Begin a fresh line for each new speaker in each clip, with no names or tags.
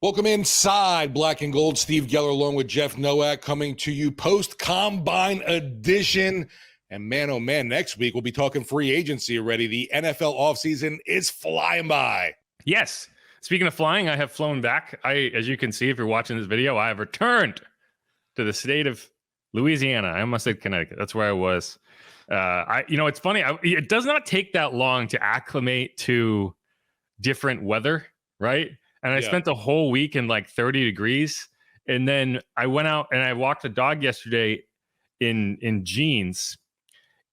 Welcome inside Black and Gold. Steve Geller along with Jeff Nowak coming to you post-combine edition. And man, oh man, next week we'll be talking free agency already. The NFL offseason is flying by.
Yes. Speaking of flying, I have flown back. As you can see, if you're watching this video, I have returned to the state of Louisiana. I almost said Connecticut. That's where I was. It's funny. It does not take that long to acclimate to different weather, right? And I spent the whole week in like 30 degrees. And then I went out and I walked the dog yesterday in jeans.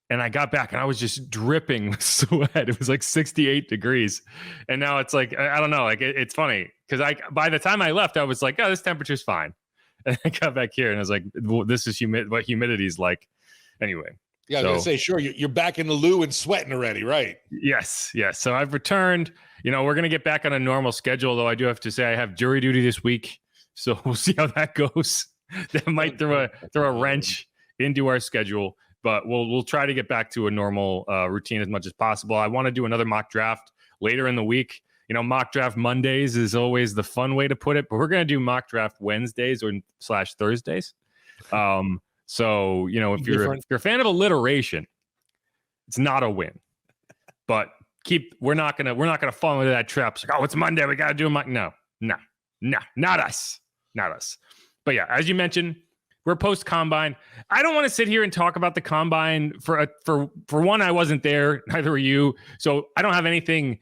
And I got back and I was just dripping with sweat. It was like 68 degrees. And now it's like, I don't know, like it's funny. Because by the time I left, I was like, oh, this temperature's fine. And I got back here and I was like, well, this is what humidity is like. Anyway.
Yeah, I was going to say, sure, you're back in the loo and sweating already, right?
Yes. So I've returned. We're going to get back on a normal schedule, though I do have to say I have jury duty this week. So we'll see how that goes. That might throw a wrench into our schedule, but we'll try to get back to a normal routine as much as possible. I want to do another mock draft later in the week. Mock draft Mondays is always the fun way to put it, but we're going to do mock draft Wednesdays or / Thursdays. So, if you're a fan of alliteration, it's not a win. But we're not gonna fall into that trap. It's like, oh, it's Monday, we gotta do a mock. No, not us. But yeah, as you mentioned, we're post combine. I don't want to sit here and talk about the combine for one. I wasn't there, neither were you, so I don't have anything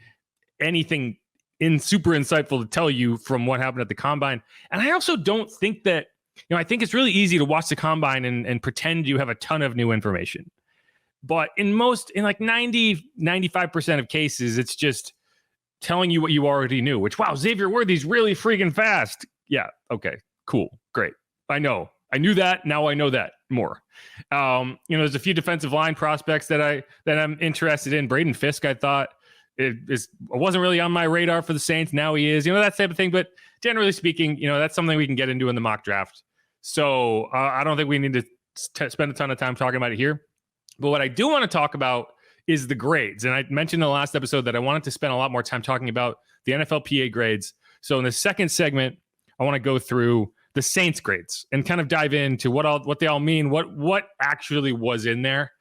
super insightful to tell you from what happened at the combine. And I also don't think that. I think it's really easy to watch the combine and pretend you have a ton of new information. But in like 90, 95% of cases, it's just telling you what you already knew, which, wow, Xavier Worthy's really freaking fast. Yeah. Okay, cool. Great. I know. I knew that. Now I know that more. There's a few defensive line prospects that I'm interested in. Braden Fisk, I thought it wasn't really on my radar for the Saints. Now he is, that type of thing. But generally speaking, that's something we can get into in the mock draft. So I don't think we need to spend a ton of time talking about it here. But what I do want to talk about is the grades. And I mentioned in the last episode that I wanted to spend a lot more time talking about the NFLPA grades. So in the second segment, I want to go through the Saints grades and kind of dive into what they all mean, what actually was in there.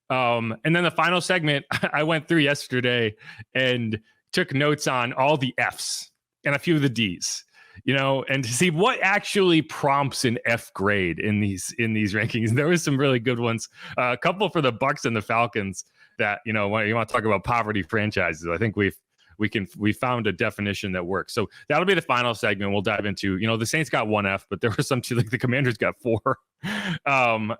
And then the final segment, I went through yesterday and took notes on all the Fs and a few of the Ds. And to see what actually prompts an F grade in these rankings. There was some really good ones. A couple for the Bucs and the Falcons that, when you want to talk about poverty franchises, I think we found a definition that works. So that'll be the final segment. We'll dive into, the Saints got 1 F, but there were some like the Commanders got 4.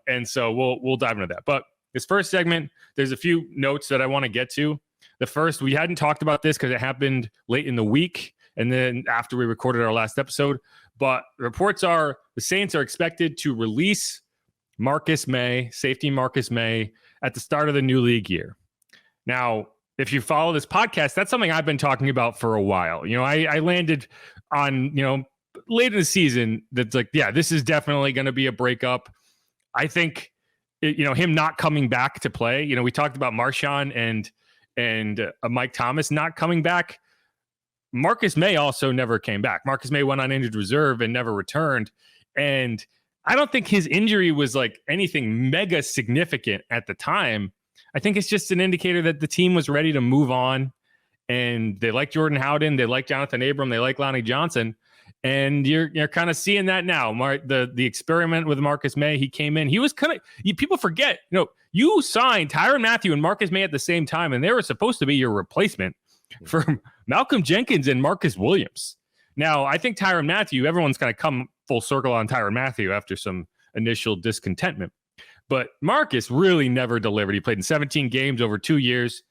And so we'll dive into that. But this first segment, there's a few notes that I want to get to. The first, we hadn't talked about this because it happened late in the week. And then after we recorded our last episode, but reports are the Saints are expected to release safety Marcus May, at the start of the new league year. Now, if you follow this podcast, that's something I've been talking about for a while. I landed on, late in the season that's like, yeah, this is definitely going to be a breakup. I think, him not coming back to play, we talked about Marshon and Mike Thomas not coming back. Marcus May also never came back. Marcus May went on injured reserve and never returned. And I don't think his injury was like anything mega significant at the time. I think it's just an indicator that the team was ready to move on. And they like Jordan Howden. They like Jonathan Abram. They like Lonnie Johnson. And you're kind of seeing that now. The experiment with Marcus May, he came in. He was kind of, people forget, you signed Tyrann Mathieu and Marcus May at the same time, and they were supposed to be your replacement for Malcolm Jenkins and Marcus Williams. Now, I think Tyrann Mathieu, everyone's going to come full circle on Tyrann Mathieu after some initial discontentment. But Marcus really never delivered. He played in 17 games over 2 years.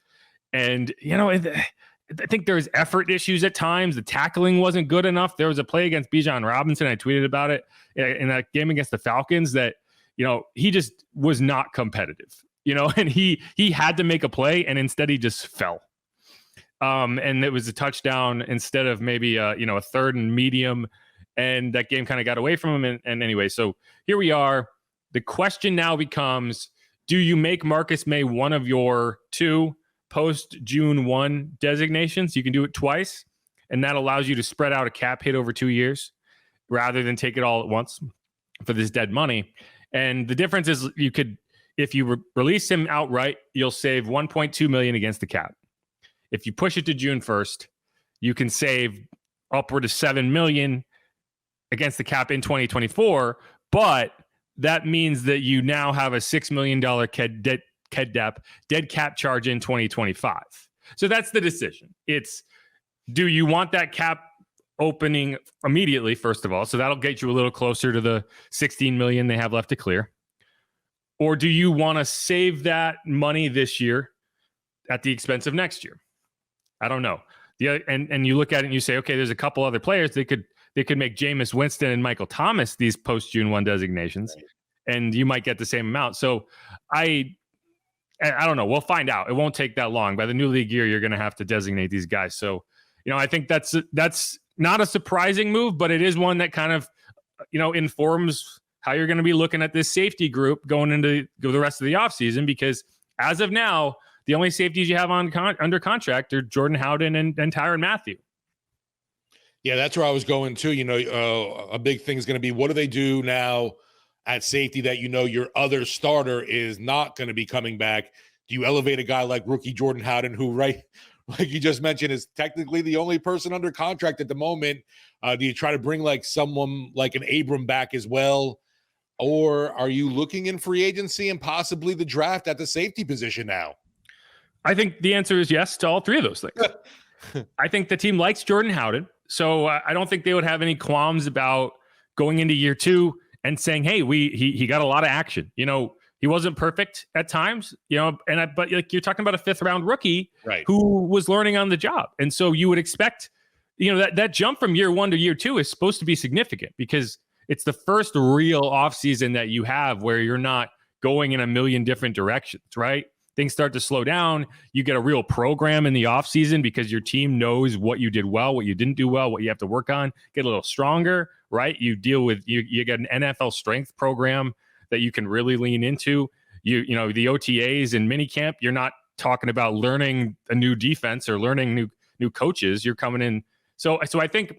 And, I think there was effort issues at times. The tackling wasn't good enough. There was a play against Bijan Robinson. I tweeted about it in that game against the Falcons that, he just was not competitive, and he had to make a play and instead he just fell. And it was a touchdown instead of maybe a third and medium, and that game kind of got away from him. And anyway, so here we are. The question now becomes, do you make Marcus May one of your 2 post June 1 designations? You can do it twice. and that allows you to spread out a cap hit over 2 years rather than take it all at once for this dead money. And the difference is if you release him outright, you'll save $1.2 million against the cap. If you push it to June 1st, you can save upward of $7 million against the cap in 2024, but that means that you now have a $6 million dead cap charge in 2025. So that's the decision. It's, do you want that cap opening immediately, first of all? So that'll get you a little closer to the $16 million they have left to clear. Or do you want to save that money this year at the expense of next year? I don't know. And you look at it and you say, okay, there's a couple other players. They could make Jameis Winston and Michael Thomas these post-June 1 designations, and you might get the same amount. So I don't know. We'll find out. It won't take that long. By the new league year, you're going to have to designate these guys. So, I think that's not a surprising move, but it is one that kind of, informs how you're going to be looking at this safety group going into the rest of the offseason, because as of now, the only safeties you have under contract are Jordan Howden and Tyrann Mathieu.
Yeah, that's where I was going to. A big thing is going to be, what do they do now at safety that your other starter is not going to be coming back? Do you elevate a guy like rookie Jordan Howden, who, right, like you just mentioned, is technically the only person under contract at the moment? Do you try to bring like someone like an Abram back as well? Or are you looking in free agency and possibly the draft at the safety position now?
I think the answer is yes to all three of those things. I think the team likes Jordan Howden, so I don't think they would have any qualms about going into year 2 and saying, "Hey, he got a lot of action." He wasn't perfect at times, but like you're talking about a 5th round rookie,
right,
who was learning on the job, and so you would expect, that jump from year 1 to year 2 is supposed to be significant because it's the first real offseason that you have where you're not going in a million different directions, right? Things start to slow down. You get a real program in the offseason because your team knows what you did well, what you didn't do well, what you have to work on, get a little stronger, right? You deal with, you get an NFL strength program that you can really lean into. The OTAs and minicamp, you're not talking about learning a new defense or learning new coaches. You're coming in. So I think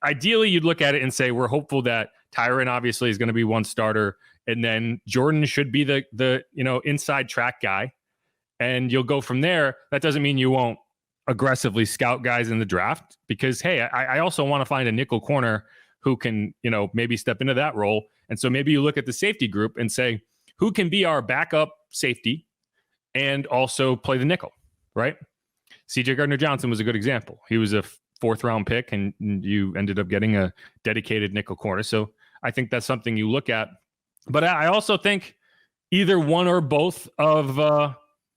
ideally you'd look at it and say, we're hopeful that Tyrann obviously is going to be one starter, and then Jordan should be the inside track guy, and you'll go from there. That doesn't mean you won't aggressively scout guys in the draft, because hey, I also want to find a nickel corner who can maybe step into that role. And so maybe you look at the safety group and say, who can be our backup safety and also play the nickel, right? CJ Gardner-Johnson was a good example. He was a 4th round pick, and you ended up getting a dedicated nickel corner. So I think that's something you look at. But I also think either one or both of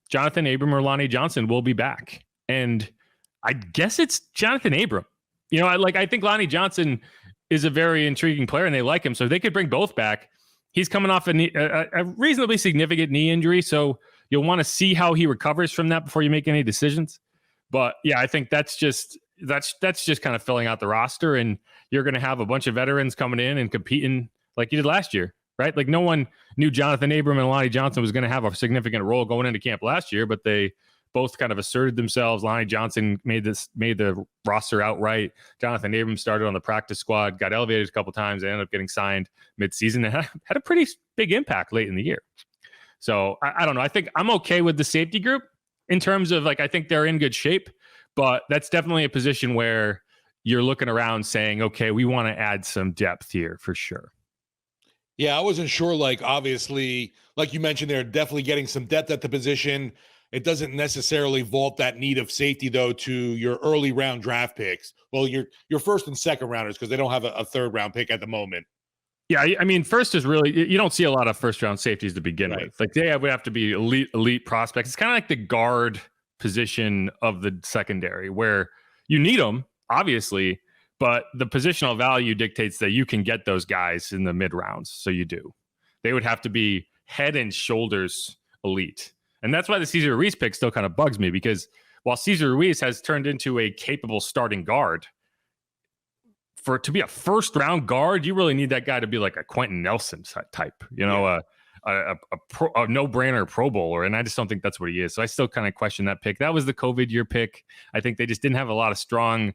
Jonathan Abram or Lonnie Johnson will be back. And I guess it's Jonathan Abram. I think Lonnie Johnson is a very intriguing player and they like him. So they could bring both back. He's coming off a reasonably significant knee injury. So you'll want to see how he recovers from that before you make any decisions. But yeah, I think that's just kind of filling out the roster, and you're going to have a bunch of veterans coming in and competing like you did last year, right? Like no one knew Jonathan Abram and Lonnie Johnson was going to have a significant role going into camp last year, but they both kind of asserted themselves. Lonnie Johnson made the roster outright. Jonathan Abram started on the practice squad, got elevated a couple times, and ended up getting signed midseason, and had a pretty big impact late in the year. So I don't know. I think I'm okay with the safety group in terms of I think they're in good shape, but that's definitely a position where you're looking around saying, okay, we want to add some depth here for sure.
Yeah, I wasn't sure. Obviously, like you mentioned, they're definitely getting some depth at the position. It doesn't necessarily vault that need of safety, though, to your early round draft picks. Well, your 1st and 2nd rounders, because they don't have a 3rd round pick at the moment.
Yeah, I mean, first is really, you don't see a lot of 1st round safeties to begin with. They would have to be elite prospects. It's kind of like the guard position of the secondary, where you need them, obviously, but the positional value dictates that you can get those guys in the mid rounds. So you do. They would have to be head and shoulders elite. And that's why the Cesar Ruiz pick still kind of bugs me, because while Cesar Ruiz has turned into a capable starting guard, to be a 1st round guard, you really need that guy to be like a Quentin Nelson type, a no-brainer Pro Bowler. And I just don't think that's what he is. So I still kind of question that pick. That was the COVID year pick. I think they just didn't have a lot of strong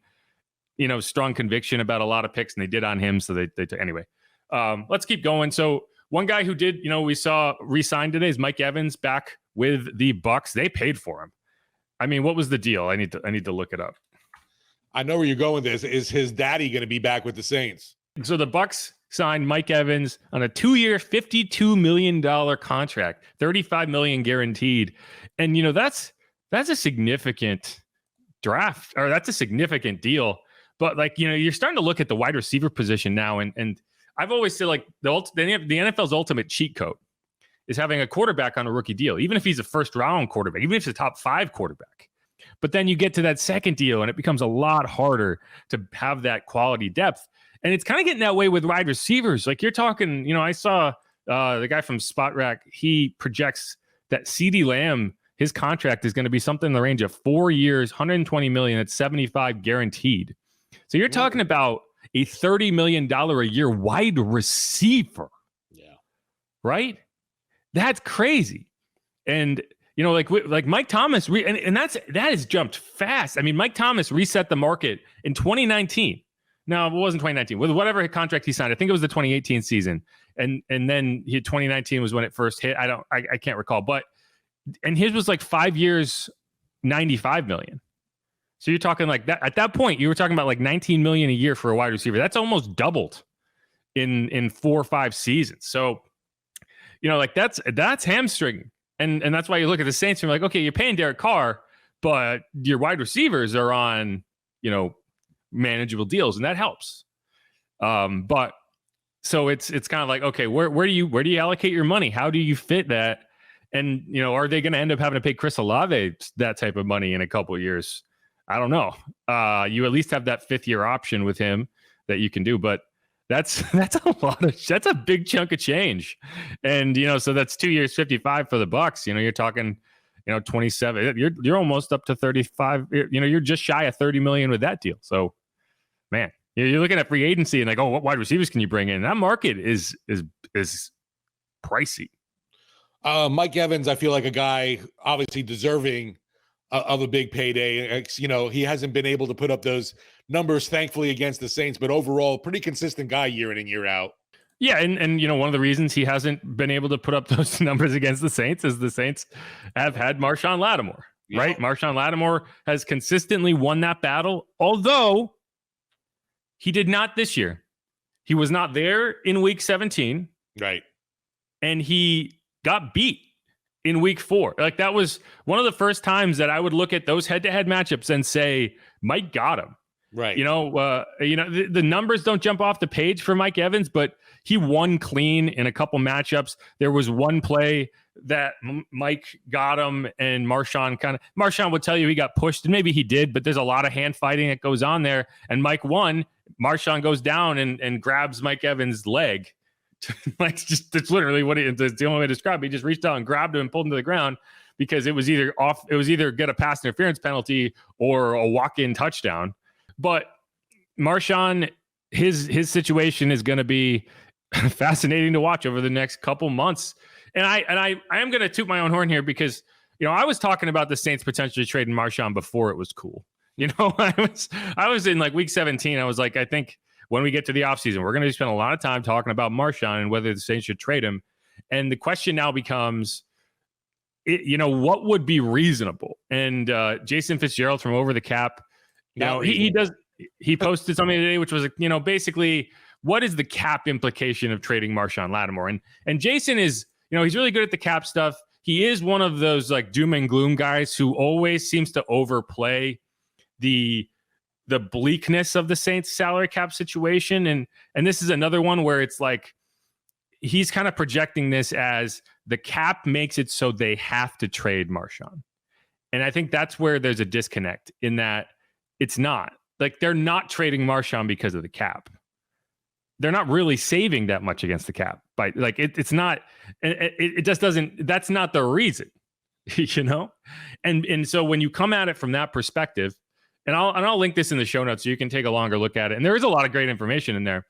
strong conviction about a lot of picks, and they did on him. So they anyway. Let's keep going. So one guy who did, we saw re-sign today is Mike Evans back with the Bucs. They paid for him. I mean, what was the deal? I need to look it up.
I know where you're going with this. Is his daddy going to be back with the Saints?
So the Bucs signed Mike Evans on a 2-year, $52 million contract, $35 million guaranteed. And, that's a significant draft, or that's a significant deal. But you're starting to look at the wide receiver position now. And I've always said the NFL's ultimate cheat code is having a quarterback on a rookie deal, even if he's a first round quarterback, even if he's a top 5 quarterback. But then you get to that second deal and it becomes a lot harder to have that quality depth. And it's kind of getting that way with wide receivers. Like you're talking, I saw the guy from Spot Rack, he projects that CeeDee Lamb, his contract is going to be something in the range of 4 years, $120 million at 75 guaranteed. So you're talking about a $30 million a year wide receiver.
Yeah.
Right? That's crazy. And, like Mike Thomas, and that has jumped fast. I mean, Mike Thomas reset the market in 2019. No, it wasn't 2019. With whatever contract he signed, I think it was the 2018 season. And then 2019 was when it first hit. I can't recall. And his was like 5 years, $95 million. So you're talking like that. At that point, you were talking about like $19 million a year for a wide receiver. That's almost doubled in 4 or 5 seasons. So, that's hamstringing. And that's why you look at the Saints and you're like, okay, you're paying Derek Carr, but your wide receivers are on, manageable deals, and that helps. But so it's kind of like, okay, where do you allocate your money? How do you fit that? And, are they going to end up having to pay Chris Olave that type of money in a couple of years? I don't know. You at least have that 5th-year option with him that you can do, but that's a big chunk of change. And, so that's 2 years, 55 for the Bucs. You're talking, 27. You're almost up to 35. You're just shy of 30 million with that deal. So, man, you're looking at free agency and like, oh, what wide receivers can you bring in? That market is pricey.
Mike Evans, I feel like a guy obviously deserving of a big payday. He hasn't been able to put up those numbers, thankfully, against the Saints, but overall, pretty consistent guy year in and year out.
Yeah, and one of the reasons he hasn't been able to put up those numbers against the Saints is the Saints have had Marshon Lattimore, right? Marshon Lattimore has consistently won that battle, although he did not this year. He was not there in week 17.
Right.
And he got beat in week 4. Like that was one of the first times that I would look at those head-to-head matchups and say, Mike got him.
Right.
The numbers don't jump off the page for Mike Evans, but he won clean in a couple matchups. There was one play that Mike got him, and Marshon would tell you he got pushed, and maybe he did, but there's a lot of hand fighting that goes on there. And Mike won. Marshon goes down and grabs Mike Evans' leg. That's literally that's the only way to describe it. He just reached out and grabbed him and pulled him to the ground because it was either get a pass interference penalty or a walk-in touchdown. But Marshon, his situation is going to be fascinating to watch over the next couple months. And I am going to toot my own horn here because, I was talking about the Saints potentially trading Marshon before it was cool. I was in like week 17. I was like, I think when we get to the offseason, we're going to spend a lot of time talking about Marshon and whether the Saints should trade him. And the question now becomes, what would be reasonable? And Jason Fitzgerald from Over the Cap, he posted something today, which was, basically what is the cap implication of trading Marshon Lattimore? And Jason is, he's really good at the cap stuff. He is one of those like doom and gloom guys who always seems to overplay the bleakness of the Saints salary cap situation. And this is another one where it's like, he's kind of projecting this as the cap makes it so they have to trade Marshon. And I think that's where there's a disconnect in that it's not like they're not trading Marshon because of the cap. They're not really saving that much against the cap, but like it's not, it just doesn't, that's not the reason, And so when you come at it from that perspective, and I'll link this in the show notes so you can take a longer look at it. And there is a lot of great information in there.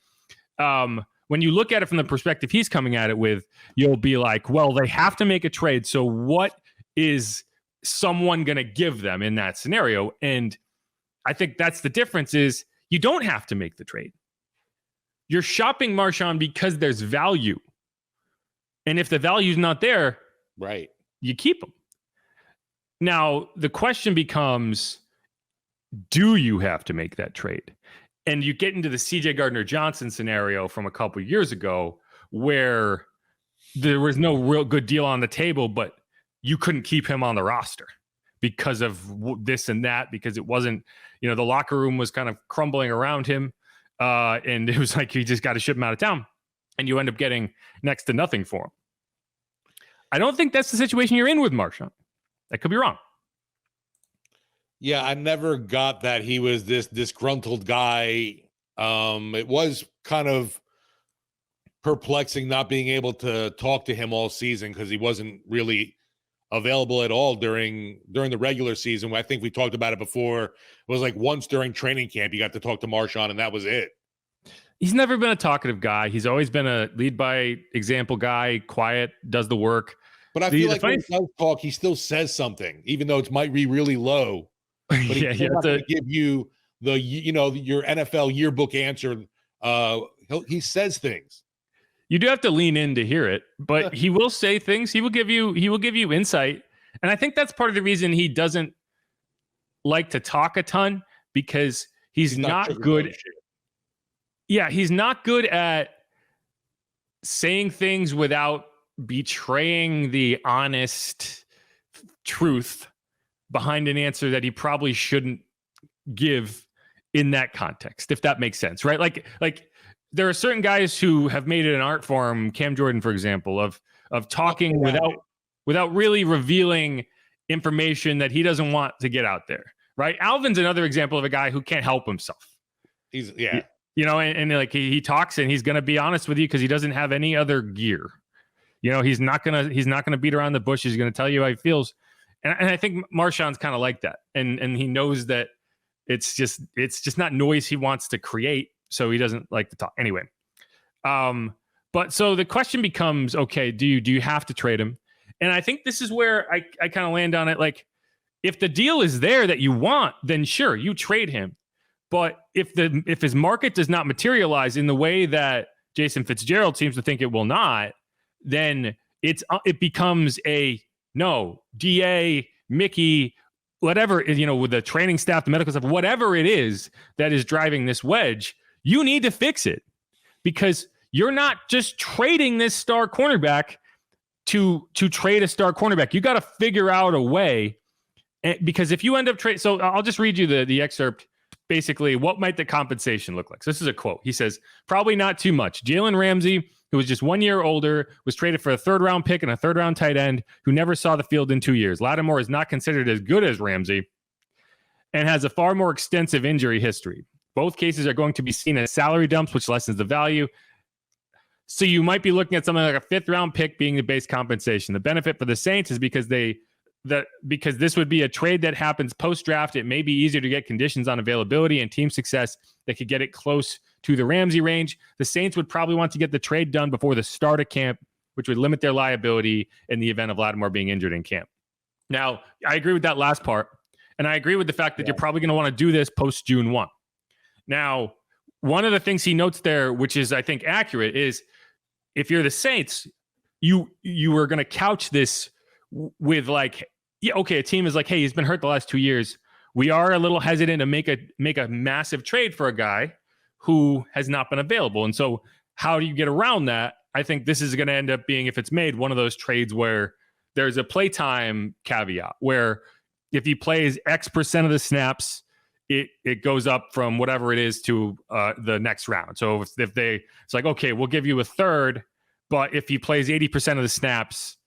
When you look at it from the perspective he's coming at it with, you'll be like, well, they have to make a trade. So what is someone going to give them in that scenario? And I think that's the difference is you don't have to make the trade. You're shopping Marshon because there's value. And if the value's not there,
right,
you keep him. Now, the question becomes, do you have to make that trade? And you get into the CJ Gardner-Johnson scenario from a couple of years ago where there was no real good deal on the table, but you couldn't keep him on the roster because of this and that, because it wasn't, the locker room was kind of crumbling around him. And it was like, you just got to ship him out of town, and you end up getting next to nothing for him. I don't think that's the situation you're in with Marshon. I could be wrong.
Yeah, I never got that he was this disgruntled guy. It was kind of perplexing not being able to talk to him all season because he wasn't really available at all during the regular season. I think we talked about it before. It was like once during training camp you got to talk to Marshon, and that was it.
He's never been a talkative guy. He's always been a lead by example guy, quiet, does the work.
But I feel like when he does talk, he still says something, even though it might be really low. But he's not going to give you the your NFL yearbook answer. He says things.
You do have to lean in to hear it, but he will say things. He will give you insight, and I think that's part of the reason he doesn't like to talk a ton, because he's not good. Yeah, he's not good at saying things without betraying the honest truth behind an answer that he probably shouldn't give in that context, if that makes sense, right? Like there are certain guys who have made it an art form, Cam Jordan, for example, of talking without really revealing information that he doesn't want to get out there, right? Alvin's another example of a guy who can't help himself. And like he talks and he's going to be honest with you because he doesn't have any other gear. He's not gonna beat around the bush. He's going to tell you how he feels. And I think Marshon's kind of like that. And he knows that it's just not noise he wants to create. So he doesn't like to talk anyway. But so the question becomes, okay, do you have to trade him? And I think this is where I kind of land on it. Like, if the deal is there that you want, then sure, you trade him. But if his market does not materialize in the way that Jason Fitzgerald seems to think it will not, then it becomes a no, DA, Mickey, whatever, with the training staff, the medical staff, whatever it is that is driving this wedge, you need to fix it, because you're not just trading this star cornerback to trade a star cornerback. You got to figure out a way, because if you end up trading, so I'll just read you the excerpt. Basically, what might the compensation look like? So this is a quote. He says, probably not too much. Jalen Ramsey, who was just 1 year older, was traded for a third-round pick and a third-round tight end who never saw the field in 2 years. Lattimore is not considered as good as Ramsey and has a far more extensive injury history. Both cases are going to be seen as salary dumps, which lessens the value. So you might be looking at something like a fifth-round pick being the base compensation. The benefit for the Saints is because this would be a trade that happens post-draft. It may be easier to get conditions on availability and team success that could get it close to the Ramsey range. The Saints would probably want to get the trade done before the start of camp, which would limit their liability in the event of Lattimore being injured in camp. Now, I agree with that last part, and I agree with the fact that you're probably going to want to do this post-June 1. Now, one of the things he notes there, which is, I think, accurate, is if you're the Saints, you are going to couch this with like, yeah, okay, a team is like, hey, he's been hurt the last 2 years. We are a little hesitant to make a massive trade for a guy who has not been available. And so how do you get around that? I think this is going to end up being, if it's made, one of those trades where there's a playtime caveat where if he plays X percent of the snaps, it goes up from whatever it is to the next round. So it's like, okay, we'll give you a third, but if he plays 80% of the snaps,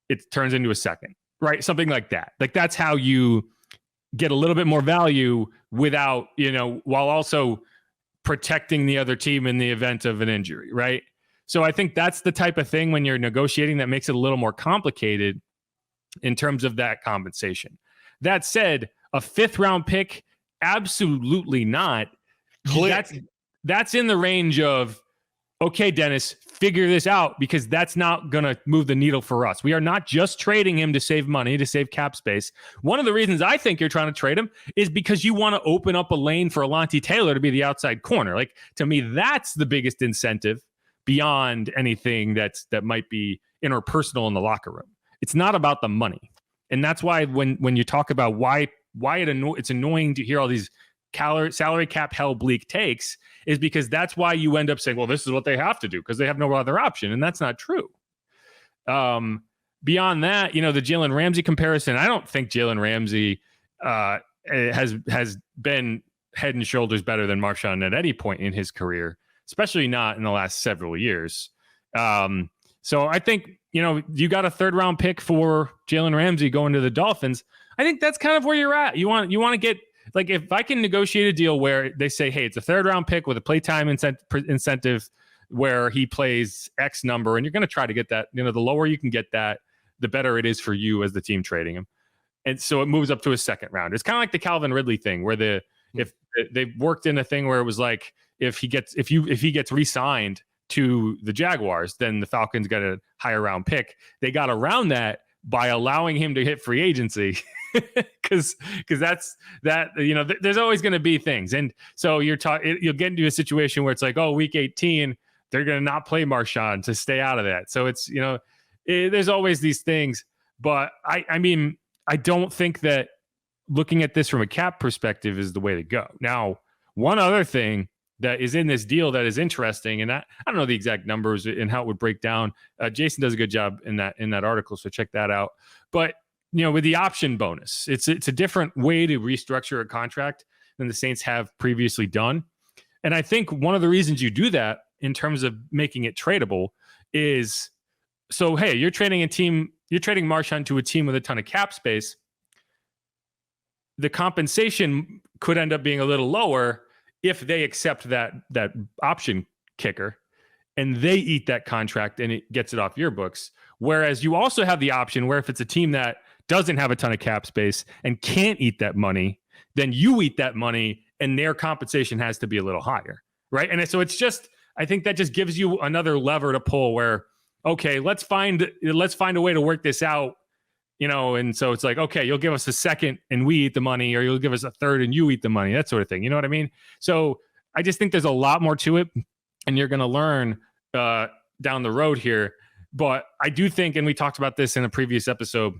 it turns into a second. Right? Something like that. Like, that's how you get a little bit more value without, while also protecting the other team in the event of an injury. Right? So I think that's the type of thing when you're negotiating that makes it a little more complicated in terms of that compensation. That said, a fifth-round pick, absolutely not. That's in the range of okay, Dennis, figure this out, because that's not going to move the needle for us. We are not just trading him to save money, to save cap space. One of the reasons I think you're trying to trade him is because you want to open up a lane for Alontae Taylor to be the outside corner. Like, to me, that's the biggest incentive beyond anything that might be interpersonal in the locker room. It's not about the money. And that's why when you talk about why it's annoying to hear all these salary cap hell bleak takes, is because that's why you end up saying, well, this is what they have to do because they have no other option. And that's not true. Beyond that, the Jalen Ramsey comparison, I don't think Jalen Ramsey has been head and shoulders better than Marshon at any point in his career, especially not in the last several years. So I think, you got a 3rd round pick for Jalen Ramsey going to the Dolphins. I think that's kind of where you're at. You want to get, like, if I can negotiate a deal where they say, hey, it's a 3rd round pick with a playtime incentive where he plays X number, and you're going to try to get that, the lower you can get that, the better it is for you as the team trading him. And so it moves up to a 2nd round. It's kind of like the Calvin Ridley thing where if they worked in a thing where it was like, if he gets re-signed to the Jaguars, then the Falcons got a higher round pick. They got around that by allowing him to hit free agency. Because there's always going to be things. And so you'll get into a situation where it's like, oh, week 18, they're going to not play Marshon to stay out of that. So it's, there's always these things. But I mean, I don't think that looking at this from a cap perspective is the way to go. Now, one other thing that is in this deal that is interesting, and I don't know the exact numbers and how it would break down. Jason does a good job in that article, so check that out. But with the option bonus, it's a different way to restructure a contract than the Saints have previously done. And I think one of the reasons you do that in terms of making it tradable is, so, hey, you're trading Marshon to a team with a ton of cap space. The compensation could end up being a little lower if they accept that option kicker and they eat that contract and it gets it off your books. Whereas you also have the option where if it's a team that doesn't have a ton of cap space and can't eat that money, then you eat that money and their compensation has to be a little higher, right? And so it's just, I think that just gives you another lever to pull where, okay, let's find a way to work this out, and so it's like, okay, you'll give us a 2nd and we eat the money, or you'll give us a 3rd and you eat the money, that sort of thing. You know what I mean? So I just think there's a lot more to it, and you're going to learn down the road here. But I do think, and we talked about this in a previous episode,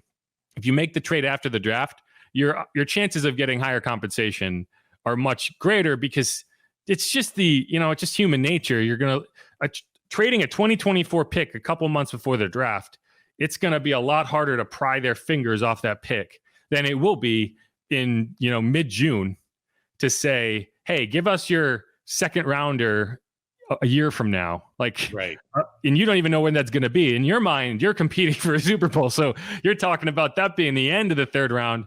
if you make the trade after the draft, your chances of getting higher compensation are much greater, because it's just it's just human nature. You're going to trading a 2024 pick a couple months before the draft. It's going to be a lot harder to pry their fingers off that pick than it will be in, mid-June to say, hey, give us your 2nd rounder a year from now. Like, right. And you don't even know when that's going to be. In your mind, you're competing for a Super Bowl. So you're talking about that being the end of the 3rd round.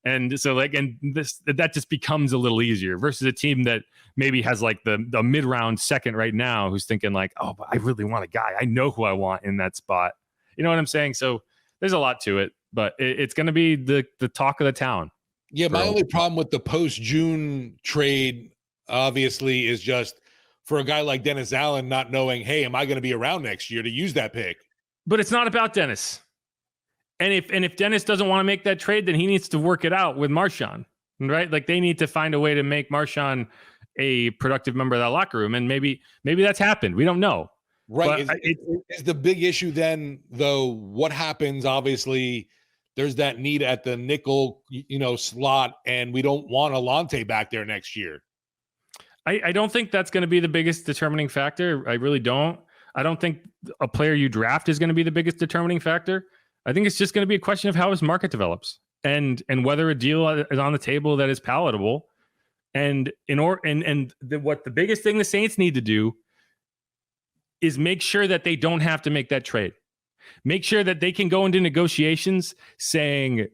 And so that just becomes a little easier versus a team that maybe has like the mid-round 2nd right now, who's thinking like, oh, but I really want a guy. I know who I want in that spot. You know what I'm saying? So there's a lot to it, but it's going to be the talk of the town.
Yeah, my only problem with the post-June trade, obviously, is just for a guy like Dennis Allen not knowing, hey, am I going to be around next year to use that pick?
But it's not about Dennis. And if Dennis doesn't want to make that trade, then he needs to work it out with Marshon, right? Like, they need to find a way to make Marshon a productive member of that locker room. And maybe that's happened. We don't know.
Right. Is the big issue then, though, what happens? Obviously, there's that need at the nickel, slot, and we don't want Alontae back there next year.
I don't think that's going to be the biggest determining factor. I really don't. I don't think a player you draft is going to be the biggest determining factor. I think it's just going to be a question of how his market develops and whether a deal is on the table that is palatable. And what the biggest thing the Saints need to do is make sure that they don't have to make that trade. Make sure that they can go into negotiations saying,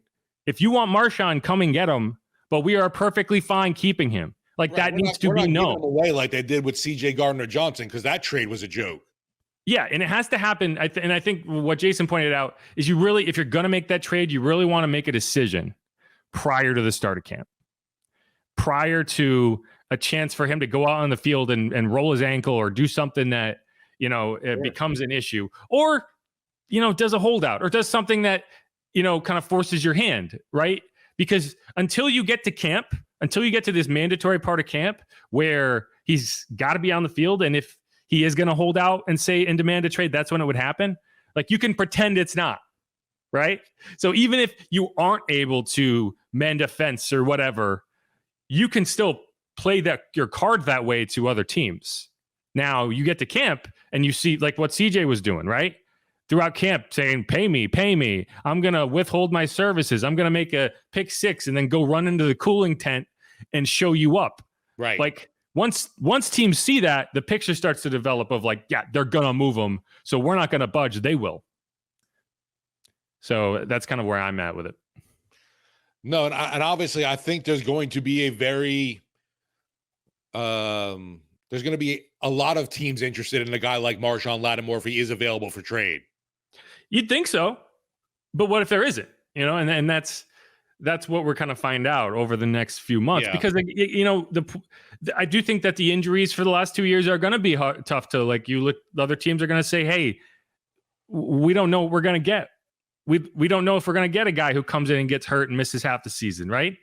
if you want Marshon, come and get him, but we are perfectly fine keeping him. Like, that needs to be known.
Away like they did with C.J. Gardner-Johnson, because that trade was a joke.
Yeah, and it has to happen. And I think what Jason pointed out is if you're going to make that trade, you really want to make a decision prior to the start of camp, prior to a chance for him to go out on the field and roll his ankle or do something that it becomes an issue, or, does a holdout or does something that, kind of forces your hand, right? Because until you get to this mandatory part of camp where he's got to be on the field, and if he is going to hold out and say and demand a trade, that's when it would happen. Like, you can pretend it's not, right? So even if you aren't able to mend a fence or whatever, you can still play your card that way to other teams. Now you get to camp and you see like what CJ was doing, right? Throughout camp saying, pay me. I'm going to withhold my services. I'm going to make a pick six and then go run into the cooling tent and show you up.
Right.
Like once teams see that, the picture starts to develop of like, yeah, they're going to move them. So we're not going to budge. They will. So that's kind of where I'm at with it.
No, and obviously I think there's going to be there's going to be a lot of teams interested in a guy like Marshon Lattimore if he is available for trade.
You'd think so, but what if there isn't? And that's what we're kind of find out over the next few months, because I do think that the injuries for the last 2 years are going to be tough to like. You look, the other teams are going to say, "Hey, we don't know what we're going to get. We don't know if we're going to get a guy who comes in and gets hurt and misses half the season, right?"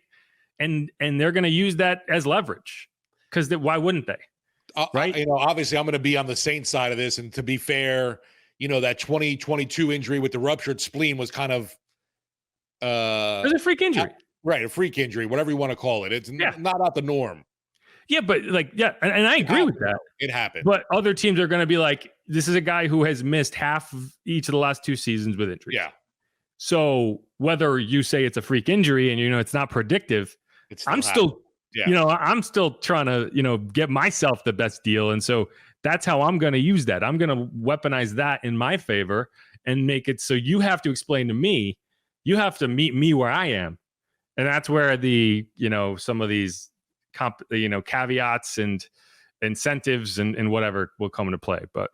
And they're going to use that as leverage, because why wouldn't they? Right?
Obviously, I'm going to be on the Saints side of this, and to be fair, that 2022 injury with the ruptured spleen was kind of
it was a freak injury,
right? A freak injury, whatever you want to call it. It's not out the norm.
Yeah, but and I agree with that.
It happened.
But other teams are going to be like, this is a guy who has missed half of each of the last 2 seasons with injuries.
Yeah.
So whether you say it's a freak injury and it's not predictive, I'm still trying to get myself the best deal, and so that's how I'm going to use that. I'm going to weaponize that in my favor and make it so you have to explain to me, you have to meet me where I am, and that's where the some of these caveats and incentives and whatever will come into play. But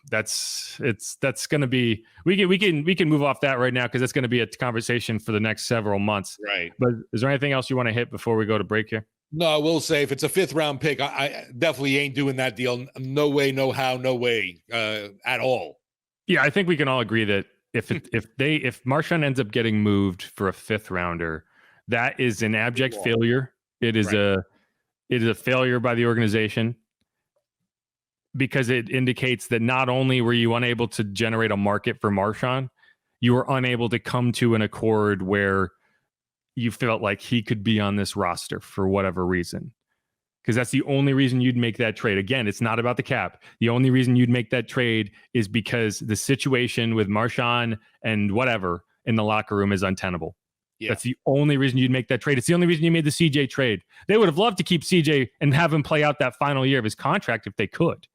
that's going to be, we can move off that right now, because that's going to be a conversation for the next several months.
Right.
But is there anything else you want to hit before we go to break here?
No, I will say if it's a 5th round pick, I definitely ain't doing that deal. No way, no how, no way at all. Yeah,
I think we can all agree that if Marshon ends up getting moved for a 5th rounder, that is an abject failure. It is a failure by the organization, because it indicates that not only were you unable to generate a market for Marshon, you were unable to come to an accord where you felt like he could be on this roster for whatever reason. Because that's the only reason you'd make that trade. Again, it's not about the cap. The only reason you'd make that trade is because the situation with Marshon and whatever in the locker room is untenable. Yeah. That's the only reason you'd make that trade. It's the only reason you made the CJ trade. They would have loved to keep CJ and have him play out that final year of his contract if they could.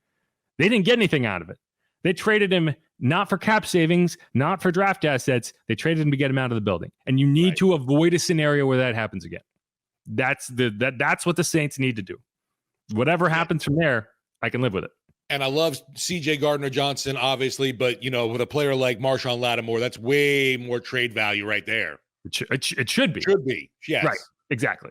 They didn't get anything out of it. They traded him not for cap savings, not for draft assets. They traded him to get him out of the building. And you need to avoid a scenario where that happens again. That's what the Saints need to do. Whatever happens from there, I can live with it.
And I love CJ Gardner-Johnson, obviously, but with a player like Marshon Lattimore, that's way more trade value right there.
It should be.
Should be. Yes.
Right. Exactly.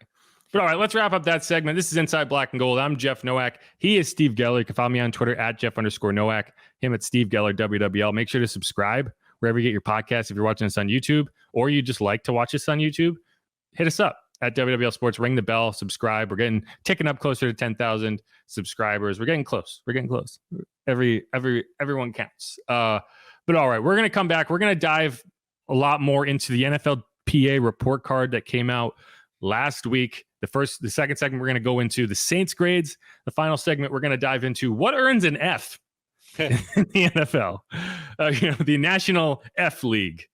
But all right, let's wrap up that segment. This is Inside Black and Gold. I'm Jeff Nowak. He is Steve Geller. You can follow me on Twitter at Jeff_Nowak. Him at Steve Geller WWL. Make sure to subscribe wherever you get your podcast. If you're watching us on YouTube, or you just like to watch us on YouTube, hit us up at WWL Sports. Ring the bell. Subscribe. We're ticking up closer to 10,000 subscribers. We're getting close. Everyone counts. But all right, we're going to come back. We're going to dive a lot more into the NFLPA report card that came out last week. The second segment, we're going to go into the Saints grades. The final segment, we're going to dive into what earns an F in the NFL. The National F League,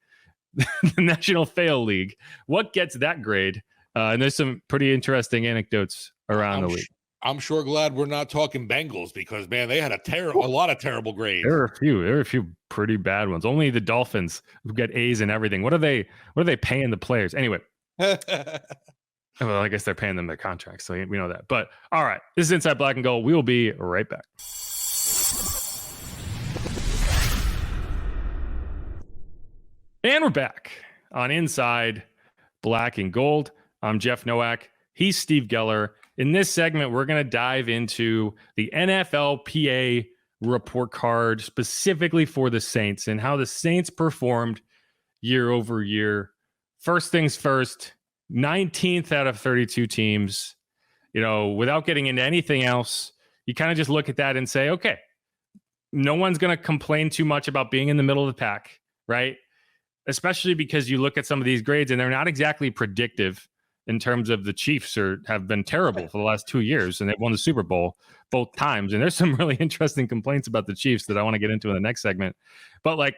the National Fail League. What gets that grade? And there's some pretty interesting anecdotes around the league.
I'm sure glad we're not talking Bengals, because man, they had a lot of terrible grades.
There were a few pretty bad ones. Only the Dolphins who get A's and everything. What are they paying the players anyway? Well, I guess they're paying them their contracts, so we know that. But all right, this is Inside Black and Gold. We will be right back. And we're back on Inside Black and Gold. I'm Jeff Nowak. He's Steve Geller. In this segment, we're going to dive into the NFLPA report card specifically for the Saints and how the Saints performed year over year. First things first, 19th out of 32 teams. Without getting into anything else, you kind of just look at that and say, okay, no one's going to complain too much about being in the middle of the pack, right? Especially because you look at some of these grades and they're not exactly predictive in terms of the Chiefs have been terrible for the last 2 years, and they've won the Super Bowl both times. And there's some really interesting complaints about the Chiefs that I want to get into in the next segment. But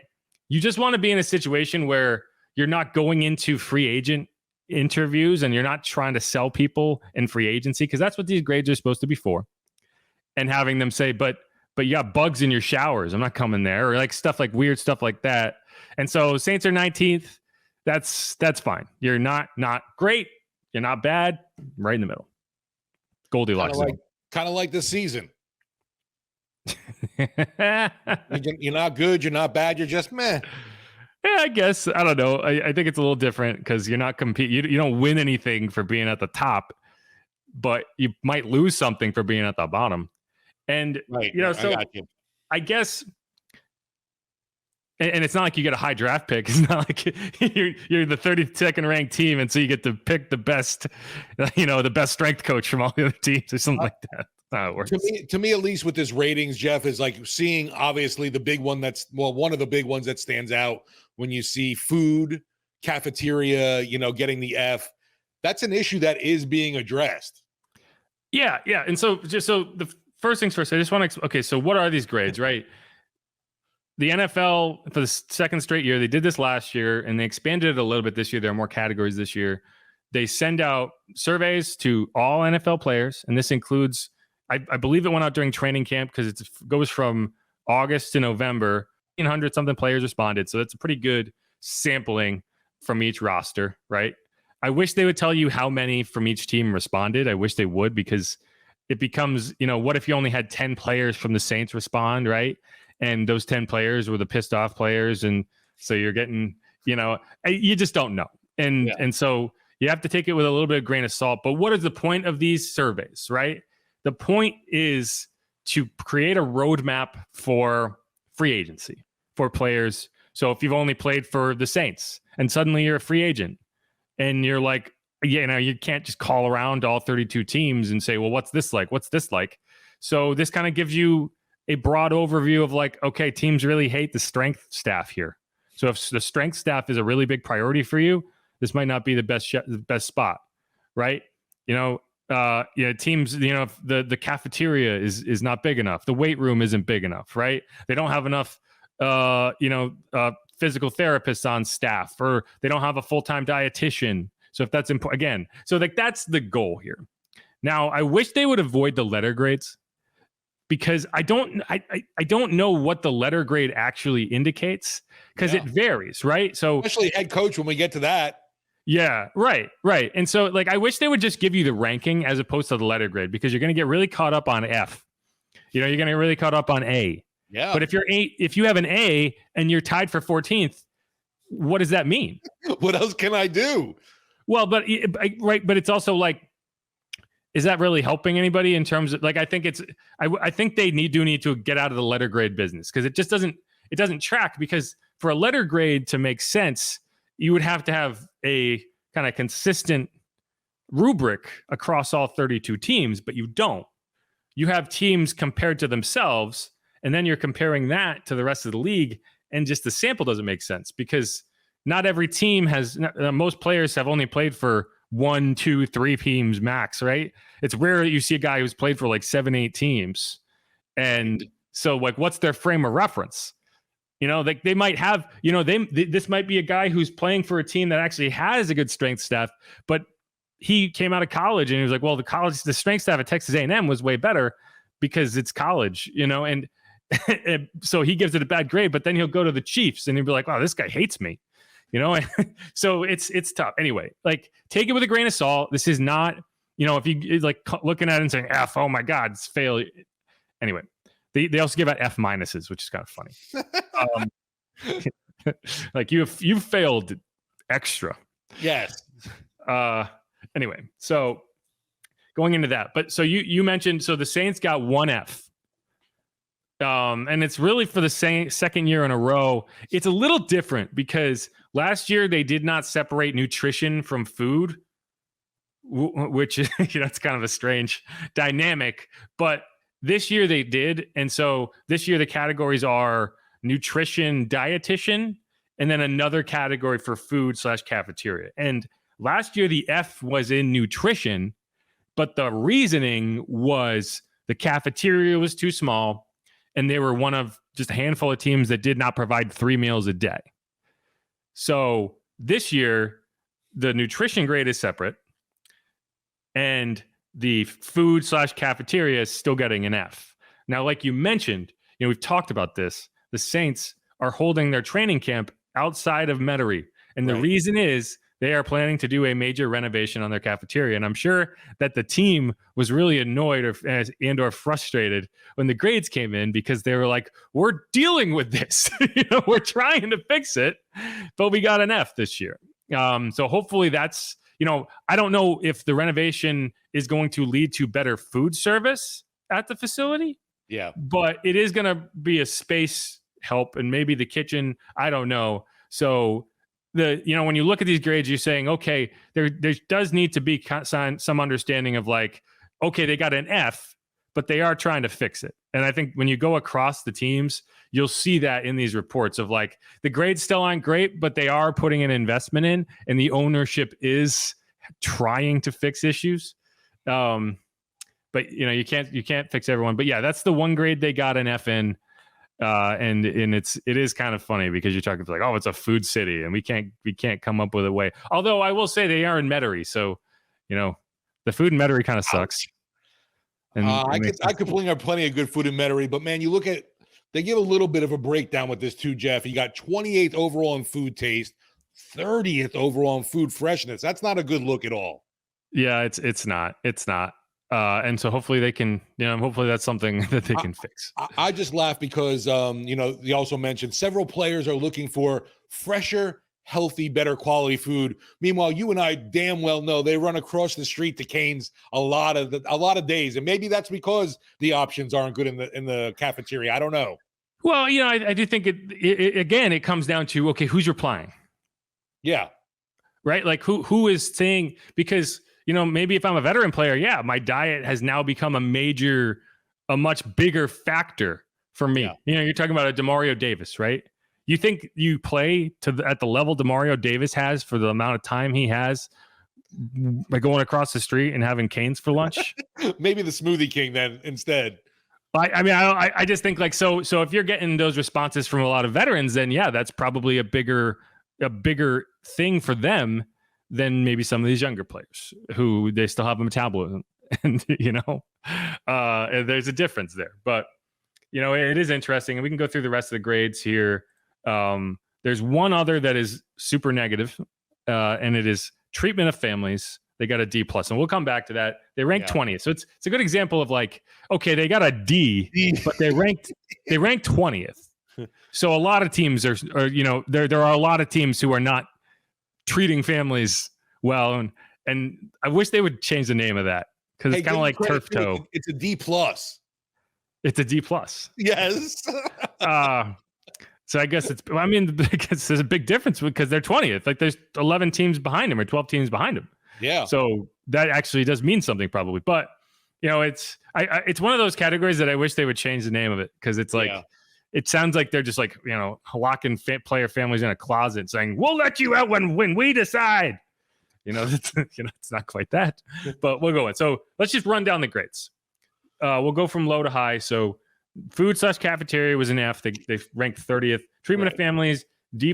you just want to be in a situation where you're not going into free agent interviews and you're not trying to sell people in free agency, because that's what these grades are supposed to be for. And having them say, but you got bugs in your showers, I'm not coming there, or weird stuff like that. And so Saints are 19th. That's fine. You're not great. You're not bad. Right in the middle. Goldilocks.
Kind of like this season. You're not good. You're not bad. You're just meh.
Yeah, I guess. I don't know. I think it's a little different because you're not you don't win anything for being at the top, but you might lose something for being at the bottom. And
right,
so I guess, and it's not like you get a high draft pick. It's not like you're the 32nd ranked team, and so you get to pick the best, the best strength coach from all the other teams or something like that. That's how it works.
To me, at least with this ratings, Jeff, is seeing obviously the big one one of the big ones that stands out when you see food, cafeteria, getting the F. That's an issue that is being addressed.
Yeah. And so the first things first, I just want to, okay, so what are these grades, right? The NFL, for the second straight year, they did this last year, and they expanded it a little bit this year. There are more categories this year. They send out surveys to all NFL players, and this includes, I believe it went out during training camp because it goes from August to November. 100-something players responded, so that's a pretty good sampling from each roster, right? I wish they would tell you how many from each team responded. I wish they would, because it becomes, what if you only had 10 players from the Saints respond, right? And those 10 players were the pissed off players. And so you're getting, you just don't know. And so you have to take it with a little bit of grain of salt. But what is the point of these surveys, right? The point is to create a roadmap for free agency for players. So if you've only played for the Saints and suddenly you're a free agent and you're like, you can't just call around all 32 teams and say, well, what's this like? What's this like? So this kind of gives you a broad overview of okay, teams really hate the strength staff here. So if the strength staff is a really big priority for you, this might not be the best spot, right? Teams, if the cafeteria is not big enough, the weight room isn't big enough, right? They don't have enough, physical therapists on staff, or they don't have a full-time dietitian. So if that's important, again, so that's the goal here. Now, I wish they would avoid the letter grades, because I don't know what the letter grade actually indicates, because it varies, right? So
especially head coach when we get to that.
Yeah, right. And so I wish they would just give you the ranking as opposed to the letter grade, because you're going to get really caught up on F. You're going to get really caught up on A.
Yeah.
But if you have an A and you're tied for 14th, what does that mean?
What else can I do?
Well, but it's also is that really helping anybody in terms of I think I think they need to get out of the letter grade business, because it just doesn't track, because for a letter grade to make sense, you would have to have a kind of consistent rubric across all 32 teams, but you don't. You have teams compared to themselves, and then you're comparing that to the rest of the league, and just the sample doesn't make sense, because not every team most players have only played for 1, 2, 3 teams max, right? It's rare that you see a guy who's played for 7, 8 teams. And so what's their frame of reference? They might have, this might be a guy who's playing for a team that actually has a good strength staff, but he came out of college and he was like, well, the strength staff at Texas A&M was way better because it's college, and so he gives it a bad grade, but then he'll go to the Chiefs and he'll be like, wow, this guy hates me, so it's tough. Anyway, take it with a grain of salt. This is not, if you looking at it and saying F, oh my God, it's fail. Anyway, they also give out F minuses, which is kind of funny. You failed extra.
Yes.
Anyway, so going into that, but so you mentioned, so the Saints got 1 F. And it's really for the second year in a row. It's a little different because last year they did not separate nutrition from food, which is, it's kind of a strange dynamic. But this year they did. And so this year the categories are nutrition, dietitian, and then another category for food/cafeteria. And last year the F was in nutrition, but the reasoning was the cafeteria was too small, and they were one of just a handful of teams that did not provide 3 meals a day. So this year, the nutrition grade is separate, and the food/cafeteria is still getting an F. Now, like you mentioned, we've talked about this. The Saints are holding their training camp outside of Metairie, and the reason is they are planning to do a major renovation on their cafeteria. And I'm sure that the team was really annoyed or frustrated when the grades came in, because they were like, we're dealing with this. We're trying to fix it, but we got an F this year. So hopefully that's, I don't know if the renovation is going to lead to better food service at the facility.
Yeah.
But it is going to be a space help, and maybe the kitchen. I don't know. So when you look at these grades, you're saying, okay, there does need to be some understanding of like, okay, they got an F, but they are trying to fix it. And I think when you go across the teams, you'll see that in these reports of like the grades still aren't great, but they are putting an investment in, and the ownership is trying to fix issues. But you can't fix everyone. But yeah, that's the one grade they got an F in. And it is kind of funny because you're talking like, oh, it's a food city, and we can't come up with a way. Although I will say they are in Metairie, so the food in Metairie kind of sucks. And
I could bring up plenty of good food in Metairie, but man, they give a little bit of a breakdown with this too, Jeff. You got 28th overall in food taste, 30th overall in food freshness. That's not a good look at all.
Yeah, it's not. And so hopefully they can, hopefully that's something that they can fix.
I just laugh because, they also mentioned several players are looking for fresher, healthy, better quality food. Meanwhile, you and I damn well know they run across the street to Cane's a lot of days. And maybe that's because the options aren't good in the cafeteria. I don't know.
Well, I do think it comes down to, okay, who's replying?
Yeah.
Right. Like who is saying, because maybe if I'm a veteran player, yeah, my diet has now become a much bigger factor for me. Yeah. You're talking about a Demario Davis, right? You think you play at the level Demario Davis has for the amount of time he has by going across the street and having Cane's for lunch?
Maybe the Smoothie King then instead.
I just think like, so if you're getting those responses from a lot of veterans, then yeah, that's probably a bigger thing for them than maybe some of these younger players who they still have a metabolism, and there's a difference there. But it is interesting, and we can go through the rest of the grades here. There's one other that is super negative, and it is treatment of families. They got a D+, and we'll come back to that. They ranked 20th, so it's a good example of like, okay, they got a D, but they ranked 20th. So a lot of teams are there are a lot of teams who are not treating families well, and I wish they would change the name of that, because it's kind of like turf toe.
It's a D+.
It's a D+.
Yes.
So I guess because there's a big difference because they're 20th. Like there's 11 teams behind them or 12 teams behind them.
Yeah.
So that actually does mean something probably, but it's one of those categories that I wish they would change the name of it, because it's like. Yeah. It sounds like they're just like, locking player families in a closet saying, we'll let you out when we decide. It's not quite that, but we'll go in. So let's just run down the grades. We'll go from low to high. So food/cafeteria was an F. They ranked 30th. Treatment of families, D+.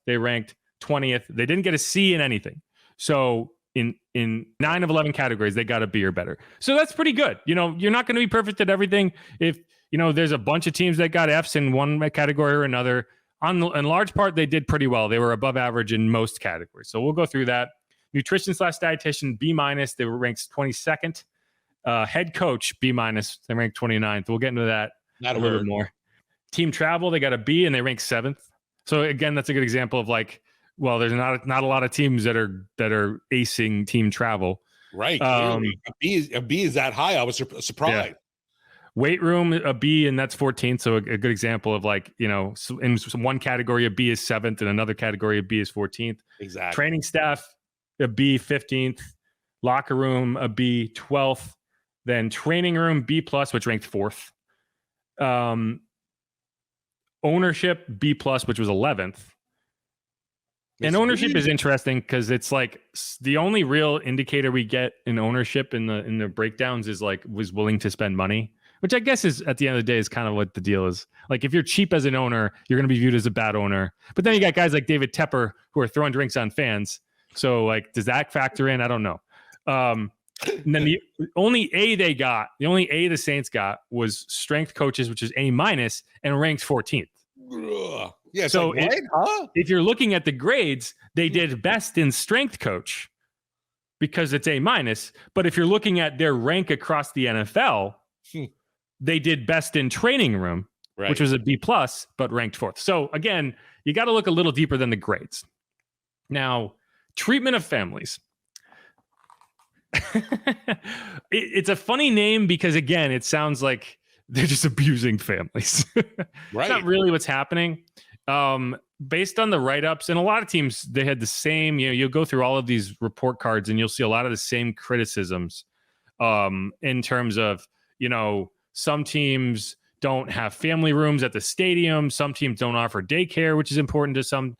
They ranked 20th. They didn't get a C in anything. So in 9 of 11 categories, they got a B or better. So that's pretty good. You're not going to be perfect at everything. If there's a bunch of teams that got Fs in one category or another. In large part, they did pretty well. They were above average in most categories. So we'll go through that. Nutrition/dietitian, B-. They were ranked 22nd. Head coach, B-. They ranked 29th. We'll get into that a little bit more. Team travel, they got a B and they ranked 7th. So again, that's a good example of like, well, there's not a lot of teams that are acing team travel.
Right. A B is that high. I was surprised.
Weight room, a B, and that's 14th. So a good example of like, in one category, a B is 7th, and another category, a B is 14th.
Exactly.
Training staff, a B, 15th. Locker room, a B, 12th. Then training room, B+, which ranked 4th. Ownership, B+, which was 11th. And ownership is interesting because it's like the only real indicator we get in ownership in the breakdowns is like was willing to spend money, which I guess is at the end of the day is kind of what the deal is. Like if you're cheap as an owner, you're going to be viewed as a bad owner. But then you got guys like David Tepper who are throwing drinks on fans. So like, does that factor in? I don't know. And then the only A the Saints got was strength coaches, which is A- and ranked 14th.
Yeah.
So
like,
if you're looking at the grades, they did best in strength coach because it's A-. But if you're looking at their rank across the NFL, they did best in training room, which was a B+, but ranked 4th. So again, you got to look a little deeper than the grades. Now, treatment of families. It's a funny name because, again, it sounds like they're just abusing families. It's not really what's happening. Based on the write-ups, and a lot of teams, they had the same, you'll go through all of these report cards and you'll see a lot of the same criticisms in terms of, some teams don't have family rooms at the stadium. Some teams don't offer daycare, which is important to some,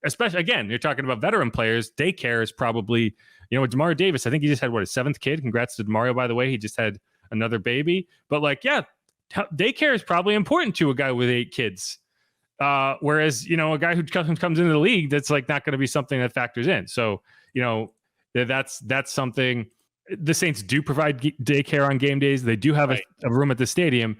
especially, again, you're talking about veteran players. Daycare is probably, with Demario Davis, I think he just had, his 7th kid. Congrats to Demario, by the way. He just had another baby. But daycare is probably important to a guy with 8 kids. Whereas, a guy who comes into the league, that's like not going to be something that factors in. So, that's something. The Saints do provide daycare on game days. They do have a room at the stadium,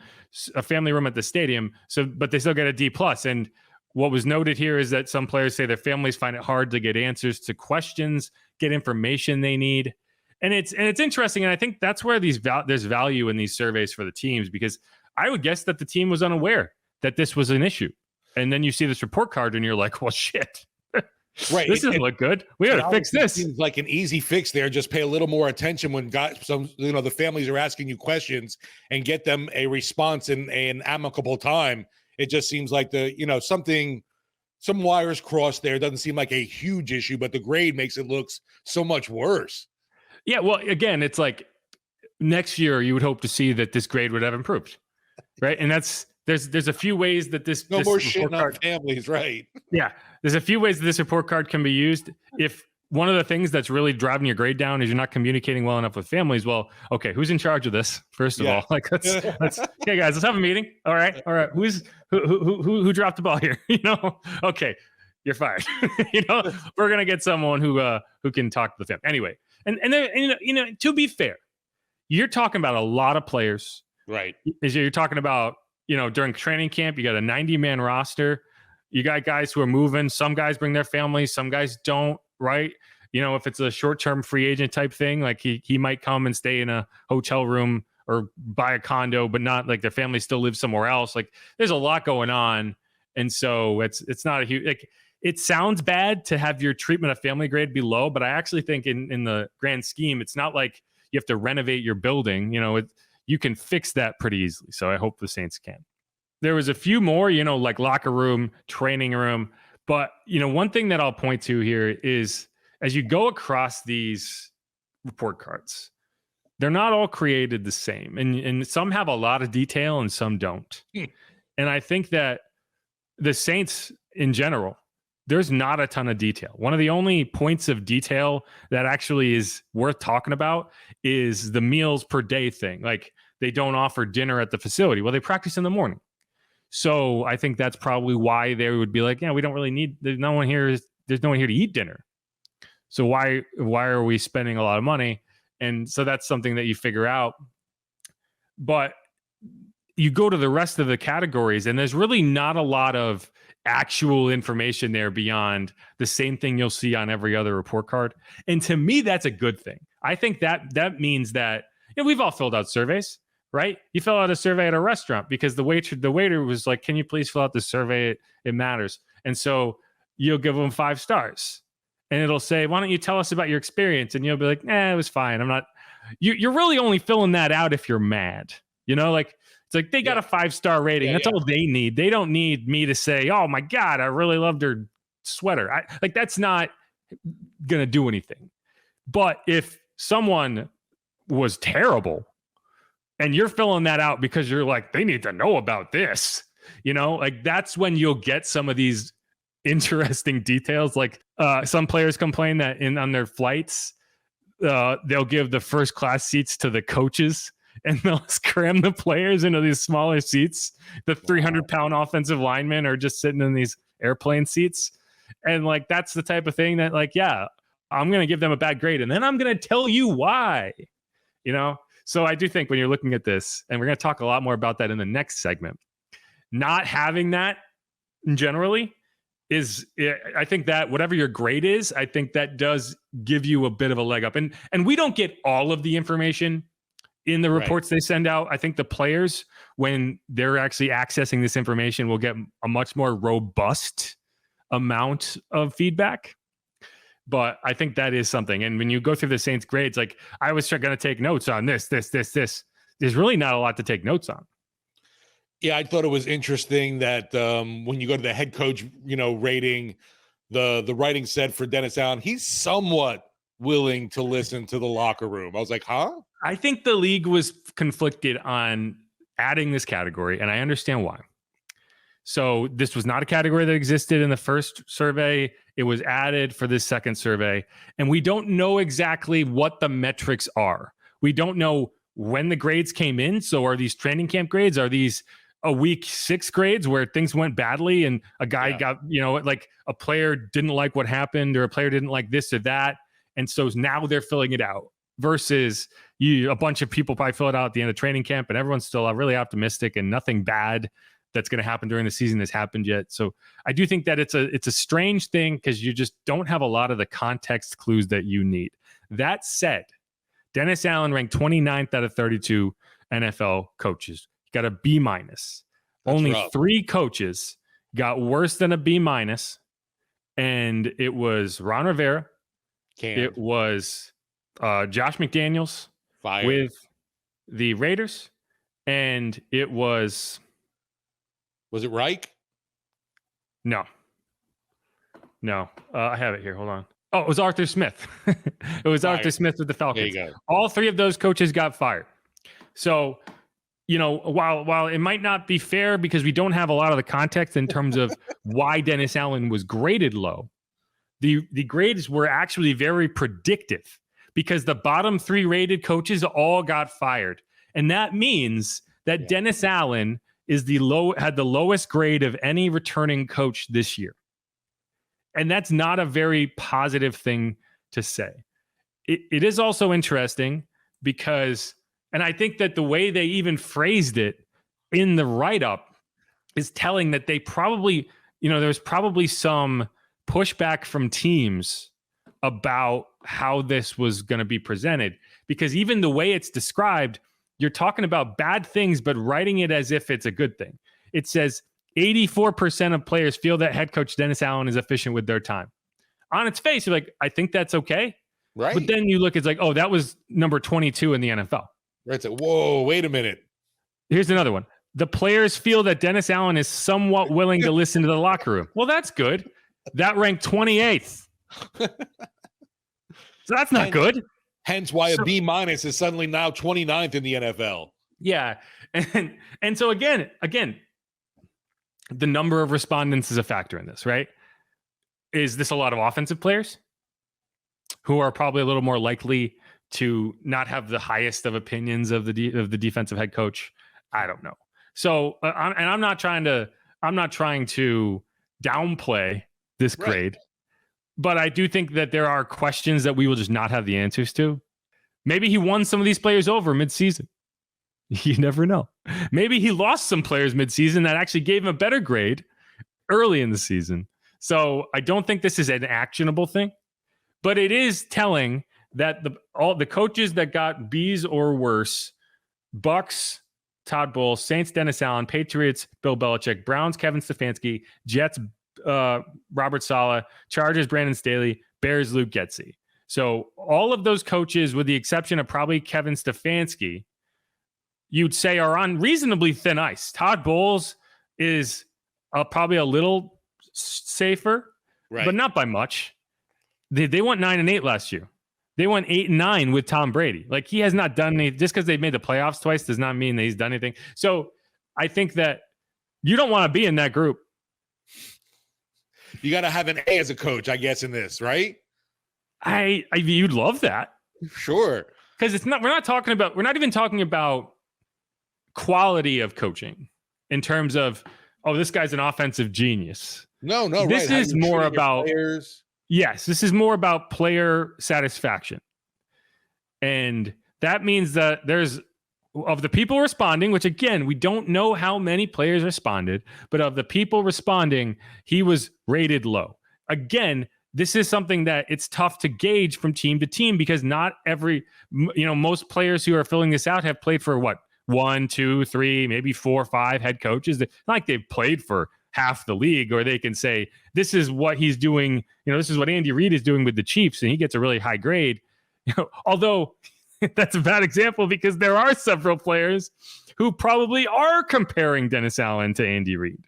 a family room at the stadium. So, but they still get a D+. And what was noted here is that some players say their families find it hard to get answers to questions, get information they need. And it's interesting. And I think that's where there's value in these surveys for the teams, because I would guess that the team was unaware that this was an issue. And then you see this report card and you're like, well, shit. This doesn't look good. We got to fix this.
Seems like an easy fix there. Just pay a little more attention when the families are asking you questions and get them a response in an amicable time. It just seems like some wires crossed there. It doesn't seem like a huge issue, but the grade makes it look so much worse.
Yeah. Well, again, it's like next year you would hope to see that this grade would have improved. Right. And there's a few ways that this
more shit on families, right?
Yeah, there's a few ways that this report card can be used. If one of the things that's really driving your grade down is you're not communicating well enough with families, well, okay, who's in charge of this? First of all, like let's okay, guys, let's have a meeting. All right, who dropped the ball here? Okay, you're fired. We're gonna get someone who can talk to the family anyway. And to be fair, you're talking about a lot of players,
right?
You're talking about. During training camp, you got a 90-man roster. You got guys who are moving. Some guys bring their families. Some guys don't, right? If it's a short-term free agent type thing, like he might come and stay in a hotel room or buy a condo, but not like their family still lives somewhere else. Like there's a lot going on. And so it's not a huge, like it sounds bad to have your treatment of family grade be low, but I actually think in the grand scheme, it's not like you have to renovate your building. You can fix that pretty easily. So I hope the Saints can. There was a few more, like locker room, training room. But, one thing that I'll point to here is as you go across these report cards, they're not all created the same. And some have a lot of detail and some don't. And I think that the Saints in general, there's not a ton of detail. One of the only points of detail that actually is worth talking about is the meals per day thing. Like they don't offer dinner at the facility. Well, they practice in the morning. So I think that's probably why they would be like, we don't really need, there's no one here to eat dinner. So why are we spending a lot of money? And so that's something that you figure out. But you go to the rest of the categories and there's really not a lot of actual information there beyond the same thing you'll see on every other report card. And to me, that's a good thing. I think that means that we've all filled out surveys, right? You fill out a survey at a restaurant because the waiter was like, can you please fill out the survey? It matters. And so you'll give them 5 stars and it'll say, why don't you tell us about your experience? And you'll be like, it was fine. I'm not, you're really only filling that out if you're mad. Like it's like they got a 5-star rating. That's all they need. They don't need me to say, "Oh my God, I really loved her sweater." That's not gonna do anything. But if someone was terrible and you're filling that out because you're like, they need to know about this, that's when you'll get some of these interesting details. Like some players complain that on their flights, they'll give the first class seats to the coaches and they'll cram the players into these smaller seats. The 300-pound offensive linemen are just sitting in these airplane seats. And like, that's the type of thing that I'm going to give them a bad grade and then I'm going to tell you why, So I do think when you're looking at this, and we're going to talk a lot more about that in the next segment, not having that generally I think that whatever your grade is, I think that does give you a bit of a leg up. And we don't get all of the information in the reports they send out. I think the players, when they're actually accessing this information, will get a much more robust amount of feedback. But I think that is something. And when you go through the Saints grades, like I was going to take notes on this. There's really not a lot to take notes on.
Yeah, I thought it was interesting that when you go to the head coach, rating, the writing said for Dennis Allen, he's somewhat willing to listen to the locker room. I was like, huh?
I think the league was conflicted on adding this category, and I understand why. So this was not a category that existed in the first survey. It was added for this second survey, and we don't know exactly what the metrics are. We don't know when the grades came in. So are these training camp grades? Are these a week 6 grades where things went badly and a guy got, like a player didn't like what happened or a player didn't like this or that. And so now they're filling it out versus a bunch of people probably fill it out at the end of training camp and everyone's still really optimistic and nothing bad that's going to happen during the season has happened yet. So I do think that it's a strange thing because you just don't have a lot of the context clues that you need. That said, Dennis Allen ranked 29th out of 32 NFL coaches. He got a B-. Only rough. 3 coaches got worse than a B-, and it was Ron Rivera. It was Josh McDaniels with the Raiders, and it was
it Reich?
No. I have it here. Hold on. Oh, it was Arthur Smith. It was Arthur Smith with the Falcons.
There you go.
All 3 of those coaches got fired. So, while it might not be fair because we don't have a lot of the context in terms of why Dennis Allen was graded low, the grades were actually very predictive because the bottom 3 rated coaches all got fired. And that means that Dennis Allen had the lowest grade of any returning coach this year. And that's not a very positive thing to say. It is also interesting because, and I think that the way they even phrased it in the write-up is telling that they probably, there's probably some pushback from teams about how this was going to be presented. Because even the way it's described, you're talking about bad things, but writing it as if it's a good thing. It says 84% of players feel that head coach Dennis Allen is efficient with their time. On its face, you're like, I think that's okay.
Right.
But then you look, it's like, oh, that was number 22 in the NFL.
Right. So, whoa, wait a minute.
Here's another one. The players feel that Dennis Allen is somewhat willing to listen to the locker room. Well, that's good. That ranked 28th. So that's not good.
Hence why a B- is suddenly now 29th in the NFL.
Yeah. And so again, the number of respondents is a factor in this, right? Is this a lot of offensive players who are probably a little more likely to not have the highest of opinions of the defensive head coach? I don't know. So, I'm not trying to downplay this grade, but I do think that there are questions that we will just not have the answers to. Maybe he won some of these players over midseason. You never know. Maybe he lost some players midseason that actually gave him a better grade early in the season. So I don't think this is an actionable thing, but it is telling that all the coaches that got B's or worse, Bucks, Todd Bowles, Saints, Dennis Allen, Patriots, Bill Belichick, Browns, Kevin Stefanski, Jets, Robert Saleh, Chargers, Brandon Staley, Bears, Luke Getsy. So all of those coaches, with the exception of probably Kevin Stefanski, you'd say are on reasonably thin ice. Todd Bowles is probably a little safer, but not by much. They went 9-8 last year. They went 8-9 with Tom Brady. Like, he has not done anything. Just because they've made the playoffs twice does not mean that he's done anything. So I think that you don't want to be in that group.
You got to have an A as a coach, I guess, in this, right?
You'd love that.
Sure.
Because we're not even talking about quality of coaching in terms of, oh, this guy's an offensive genius.
No,
this
right.
is more about
players.
Yes, this is more about player satisfaction. And that means that of the people responding, which again, we don't know how many players responded, but of the people responding, he was rated low. Again, this is something that it's tough to gauge from team to team because not most players who are filling this out have played for 1, 2, 3, maybe 4, 5 head coaches. Not like they've played for half the league, or they can say, this is what he's doing. This is what Andy Reid is doing with the Chiefs, and he gets a really high grade. Although that's a bad example because there are several players who probably are comparing Dennis Allen to Andy Reid.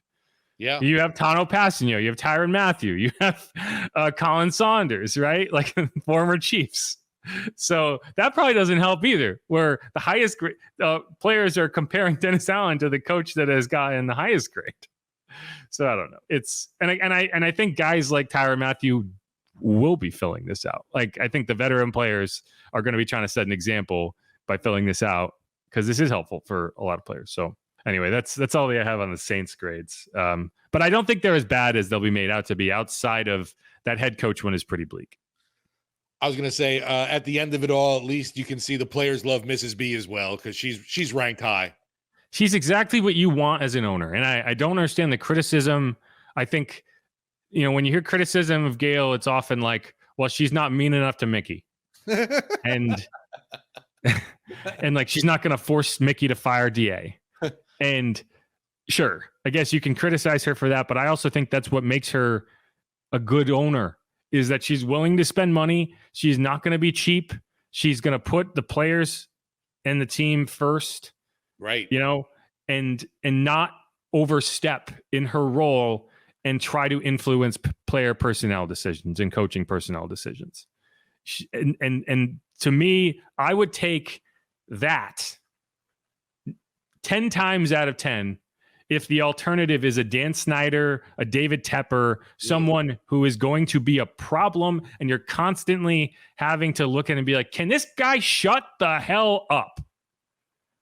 Yeah.
You have Tano Passanio, you have Tyrann Mathieu, you have Colin Saunders, right? Like former Chiefs. So that probably doesn't help either, where the highest grade players are comparing Dennis Allen to the coach that has gotten the highest grade. So I don't know. I think guys like Tyrann Mathieu will be filling this out. Like, I think the veteran players are going to be trying to set an example by filling this out because this is helpful for a lot of players. So anyway, that's all I have on the Saints grades. But I don't think they're as bad as they'll be made out to be. Outside of that head coach one is pretty bleak.
I was going to say, at the end of it all, at least you can see the players love Mrs. B as well because she's ranked high.
She's exactly what you want as an owner. And I don't understand the criticism. I think, when you hear criticism of Gail, it's often like, well, she's not mean enough to Mickey. and like, she's not going to force Mickey to fire DA. And sure, I guess you can criticize her for that. But I also think that's what makes her a good owner, is that she's willing to spend money. She's not going to be cheap. She's going to put the players and the team first.
Right.
And not overstep in her role and try to influence player personnel decisions and coaching personnel decisions. And to me, I would take that 10 times out of 10 if the alternative is a Dan Snyder, a David Tepper, someone who is going to be a problem, and you're constantly having to look at it and be like, can this guy shut the hell up?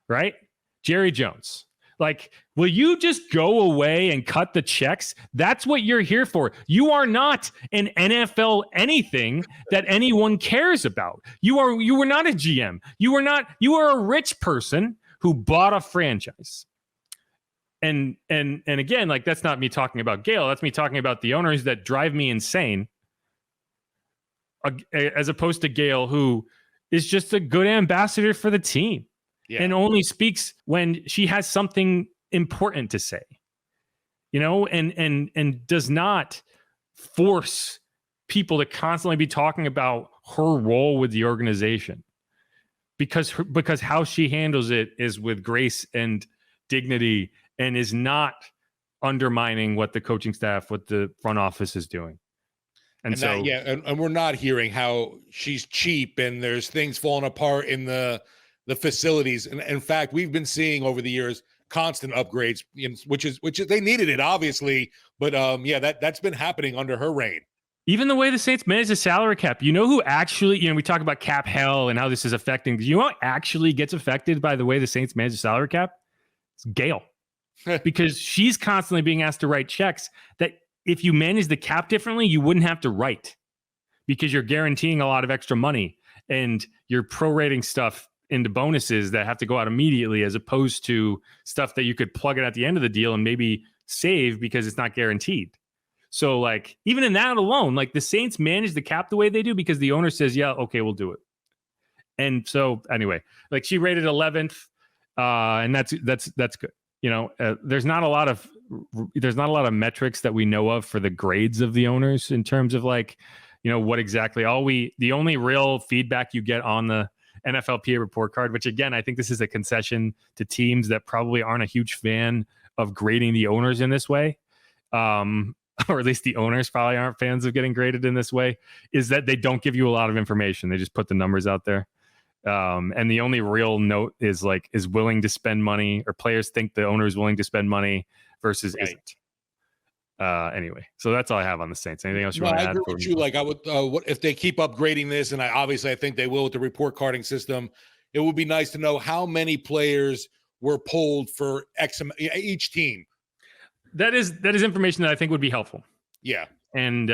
Right? Jerry Jones. Like, will you just go away and cut the checks? That's what you're here for. You are not an NFL anything that anyone cares about. You were not a GM. You are a rich person who bought a franchise. And again, like, that's not me talking about Gail. That's me talking about the owners that drive me insane, as opposed to Gail, who is just a good ambassador for the team. Yeah. And only speaks when she has something important to say, and does not force people to constantly be talking about her role with the organization, because how she handles it is with grace and dignity and is not undermining what the coaching staff, what the front office is doing. And so,
and we're not hearing how she's cheap and there's things falling apart in the facilities. And in fact, we've been seeing over the years constant upgrades, which is they needed it, obviously, but that's been happening under her reign.
Even the way the Saints manage the salary cap, who actually, we talk about cap hell and how this is affecting. You know what actually gets affected by the way the Saints manage the salary cap? It's Gail. Because she's constantly being asked to write checks that if you manage the cap differently, you wouldn't have to write, because you're guaranteeing a lot of extra money and you're prorating stuff into bonuses that have to go out immediately, as opposed to stuff that you could plug it at the end of the deal and maybe save because it's not guaranteed. So like, even in that alone, like, the Saints manage the cap the way they do because the owner says, yeah, okay, we'll do it. And so anyway, like, she rated 11th, and that's good. There's not a lot of metrics that we know of for the grades of the owners in terms of, like, what exactly the only real feedback you get on the NFLPA report card, which again, I think this is a concession to teams that probably aren't a huge fan of grading the owners in this way. Or at least the owners probably aren't fans of getting graded in this way, is that they don't give you a lot of information. They just put the numbers out there. And the only real note is willing to spend money, or players think the owner is willing to spend money versus isn't. Anyway, so that's all I have on the Saints. Anything else you want to add?
I agree with you. Like, I would, if they keep upgrading this, and I think they will with the report carding system, it would be nice to know how many players were pulled for each team. That is
information that I think would be helpful.
Yeah.
And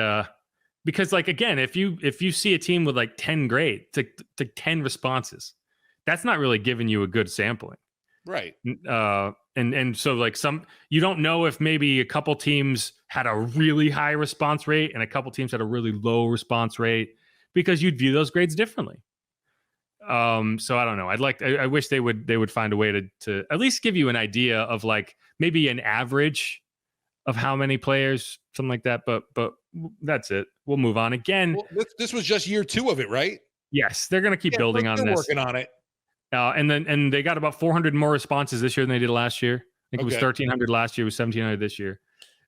because, like, again, if you see a team with like 10 grades, to 10 responses, that's not really giving you a good sampling.
Right.
And so, like, you don't know if maybe a couple teams had a really high response rate and a couple teams had a really low response rate, because you'd view those grades differently. So I don't know. I wish they would find a way to at least give you an idea of, like, maybe an average of how many players, something like that. But that's it. We'll move on. Again,
well, this was just year 2 of it, right?
Yes, they're going to keep building on this.
Working on it.
And they got about 400 more responses this year than they did last year. I think it was 1,300 last year. It was 1,700 this year.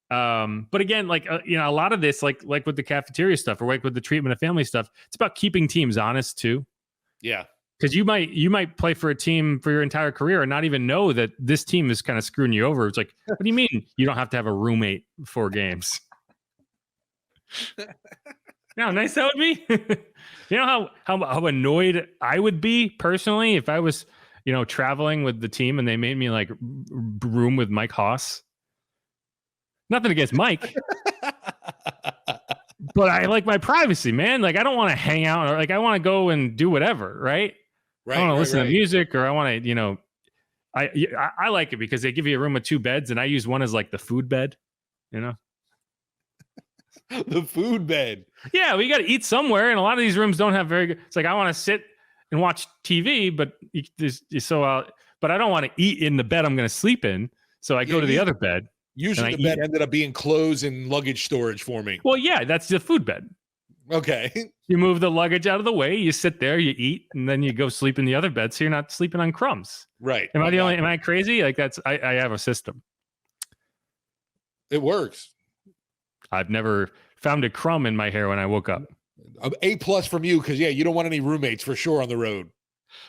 But again, like, a lot of this, like with the cafeteria stuff, or like with the treatment of family stuff, it's about keeping teams honest too.
Yeah.
Because you might play for a team for your entire career and not even know that this team is kind of screwing you over. It's like, what do you mean you don't have to have a roommate for games? You know how nice that would be? You know how annoyed I would be personally if I was, traveling with the team and they made me like room with Mike Haas. Nothing against Mike. But I like my privacy, man. Like, I don't want to hang out, or like, I want to go and do whatever, right? I want to listen to music, or I want to, I like it because they give you a room with 2 beds, and I use one as like the food bed,
The food bed.
Yeah, we got to eat somewhere, and a lot of these rooms don't have very good. It's like, I want to sit and watch TV, but but I don't want to eat in the bed I'm going to sleep in, so I go to the other bed.
Usually the bed ended up being clothes and luggage storage for me.
Well, yeah, that's the food bed.
Okay.
You move the luggage out of the way, you sit there, you eat, and then you go sleep in the other bed, so you're not sleeping on crumbs.
Right.
Am I crazy? Like, I have a system.
It works.
I've never found a crumb in my hair when I woke up.
A+ from you, because you don't want any roommates for sure on the road.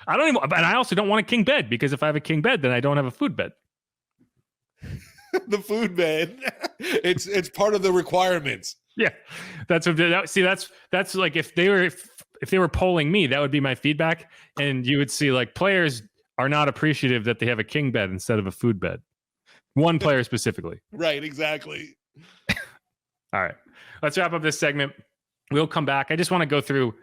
And I also don't want a king bed, because if I have a king bed, then I don't have a food bed.
The food bed. It's part of the requirements.
Yeah, that's like, if they were polling me, that would be my feedback, and you would see, like, players are not appreciative that they have a king bed instead of a food bed. One player specifically.
Right, exactly.
All right, let's wrap up this segment. We'll come back. I just want to go through,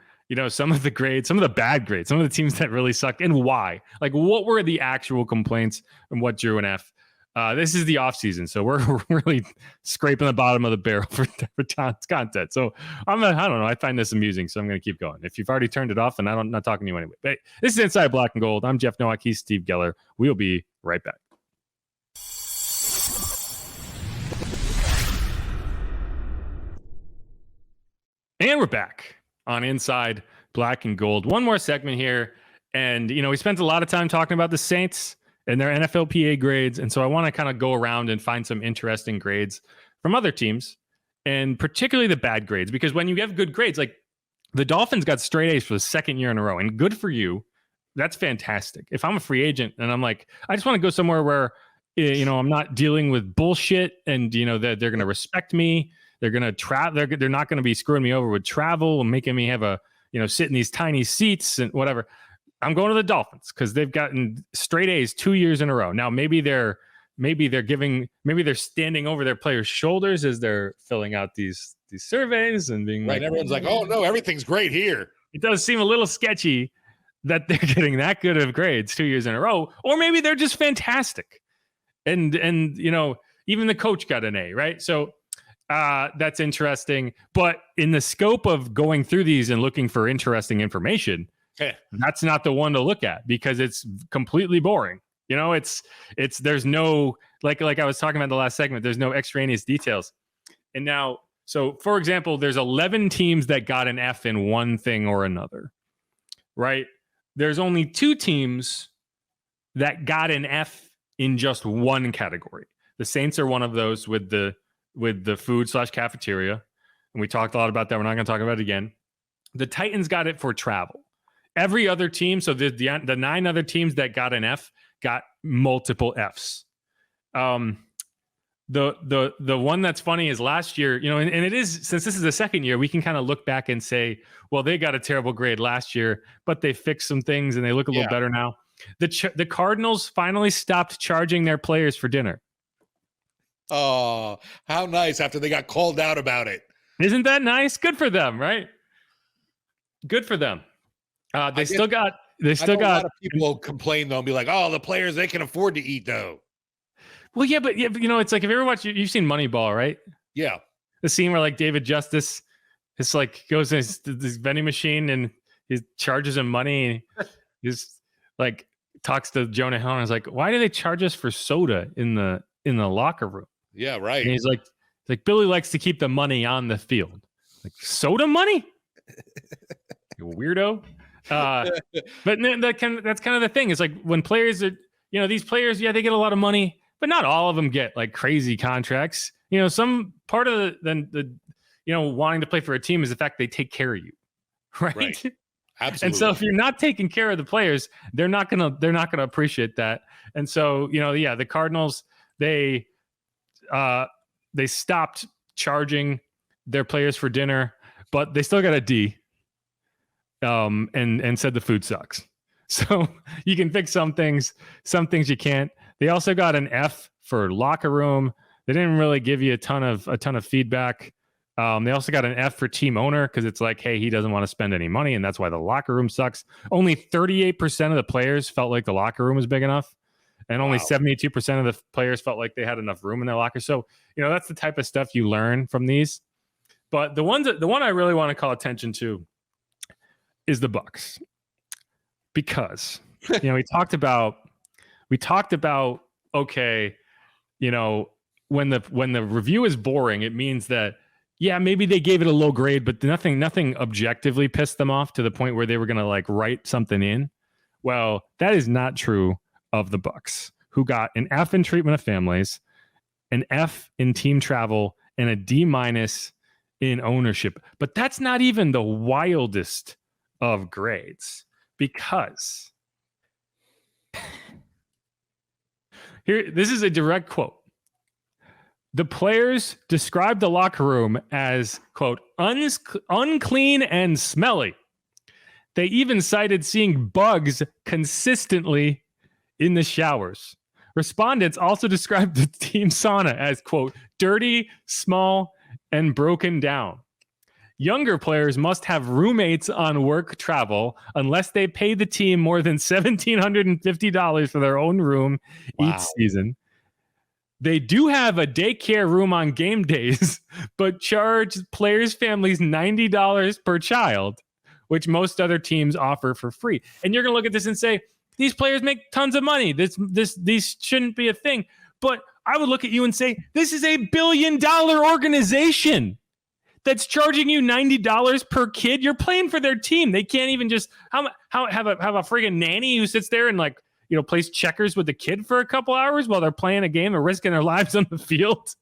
some of the grades, some of the bad grades, some of the teams that really sucked, and why. Like, what were the actual complaints and what drew an F? This is the off season, so we're really scraping the bottom of the barrel for content. So I don't know. I find this amusing, so I'm going to keep going. If you've already turned it off, then I'm not talking to you anyway. But this is Inside Black and Gold. I'm Jeff Nowak. He's Steve Geller. We'll be right back. And we're back on Inside Black and Gold. One more segment here, and we spent a lot of time talking about the Saints and their NFLPA grades. And so I want to kind of go around and find some interesting grades from other teams, and particularly the bad grades, because when you have good grades, like the Dolphins got straight A's for the 2nd year in a row, and good for you. That's fantastic. If I'm a free agent and I'm like, I just want to go somewhere where, I'm not dealing with bullshit, and, they're going to respect me. They're going to travel. They're not going to be screwing me over with travel and making me have a, sit in these tiny seats and whatever. I'm going to the Dolphins because they've gotten straight A's 2 years in a row. Now, maybe they're standing over their players' shoulders as they're filling out these surveys and being
right.
Like,
everyone's like, oh no, everything's great here.
It does seem a little sketchy that they're getting that good of grades 2 years in a row, or maybe they're just fantastic. And even the coach got an A, right? So that's interesting. But in the scope of going through these and looking for interesting information, that's not the one to look at, because it's completely boring. There's no, like I was talking about in the last segment, there's no extraneous details. And now, so for example, there's 11 teams that got an F in one thing or another, right? there's only 2 teams that got an F in just one category. The Saints are one of those with the food/cafeteria. And we talked a lot about that. We're not going to talk about it again. The Titans got it for travel. Every other team, so the 9 other teams that got an F got multiple Fs. The one that's funny is last year, and it is, since this is the second year, we can kind of look back and say, well, they got a terrible grade last year, but they fixed some things and they look a little better now. The Cardinals finally stopped charging their players for dinner.
Oh, how nice after they got called out about it.
Isn't that nice? Good for them, right? Good for them. They still got a lot
of people complain though and be like, oh, the players, they can afford to eat though.
Well, yeah, but it's like, if you ever watch, you've seen Moneyball, right?
Yeah.
The scene where like David Justice is like goes in this vending machine and he charges him money and he's like talks to Jonah Hill and is like, why do they charge us for soda in the locker room?
Yeah, right.
And he's like Billy likes to keep the money on the field. Like, soda money? You weirdo. But that's kind of the thing. It's like when players are, these players, they get a lot of money, but not all of them get like crazy contracts. Some part of the wanting to play for a team is the fact they take care of you, right? Absolutely. And so if you're not taking care of the players, they're not gonna appreciate that. And so the Cardinals, they stopped charging their players for dinner, but they still got a D. And said the food sucks. So you can fix some things you can't. They also got an F for locker room. They didn't really give you a ton of feedback. They also got an F for team owner because it's like, hey, he doesn't want to spend any money, and that's why the locker room sucks. Only 38% of the players felt like the locker room was big enough, and only 72% of the players felt like they had enough room in their locker. So that's the type of stuff you learn from these. But the one I really want to call attention to is the Bucs, because we talked about okay, when the review is boring, it means that maybe they gave it a low grade, but nothing objectively pissed them off to the point where they were going to like write something in. Well, that is not true of the Bucs, who got an F in treatment of families, an F in team travel, and a D- in ownership. But that's not even the wildest of grades, because this is a direct quote. The players described the locker room as, quote, unclean and smelly. They even cited seeing bugs consistently in the showers. Respondents also described the team sauna as, quote, dirty, small, and broken down. Younger players must have roommates on work travel unless they pay the team more than $1,750 for their own room each season. They do have a daycare room on game days, but charge players' families $90 per child, which most other teams offer for free. And you're going to look at this and say, these players make tons of money. These shouldn't be a thing. But I would look at you and say, this is $1 billion organization that's charging you $90 per kid. You're playing for their team. They can't even just have a friggin' nanny who sits there and plays checkers with the kid for a couple hours while they're playing a game and risking their lives on the field.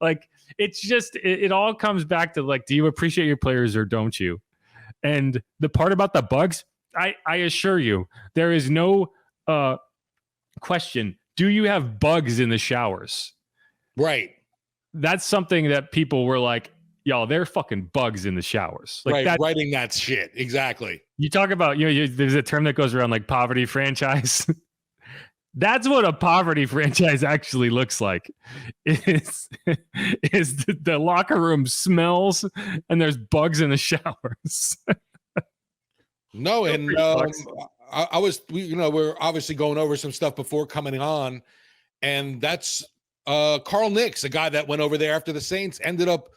Like, it's just, it all comes back to like, do you appreciate your players or don't you? And the part about the bugs, I assure you, there is no question. Do you have bugs in the showers? Right. That's something that people were like, y'all, they're fucking bugs in the showers. Like,
right, writing that shit. Exactly.
You talk about, there's a term that goes around like poverty franchise. That's what a poverty franchise actually looks like. Is the locker room smells and there's bugs in the showers.
No, and we're obviously going over some stuff before coming on, and that's Carl Nicks, a guy that went over there after the Saints, ended up,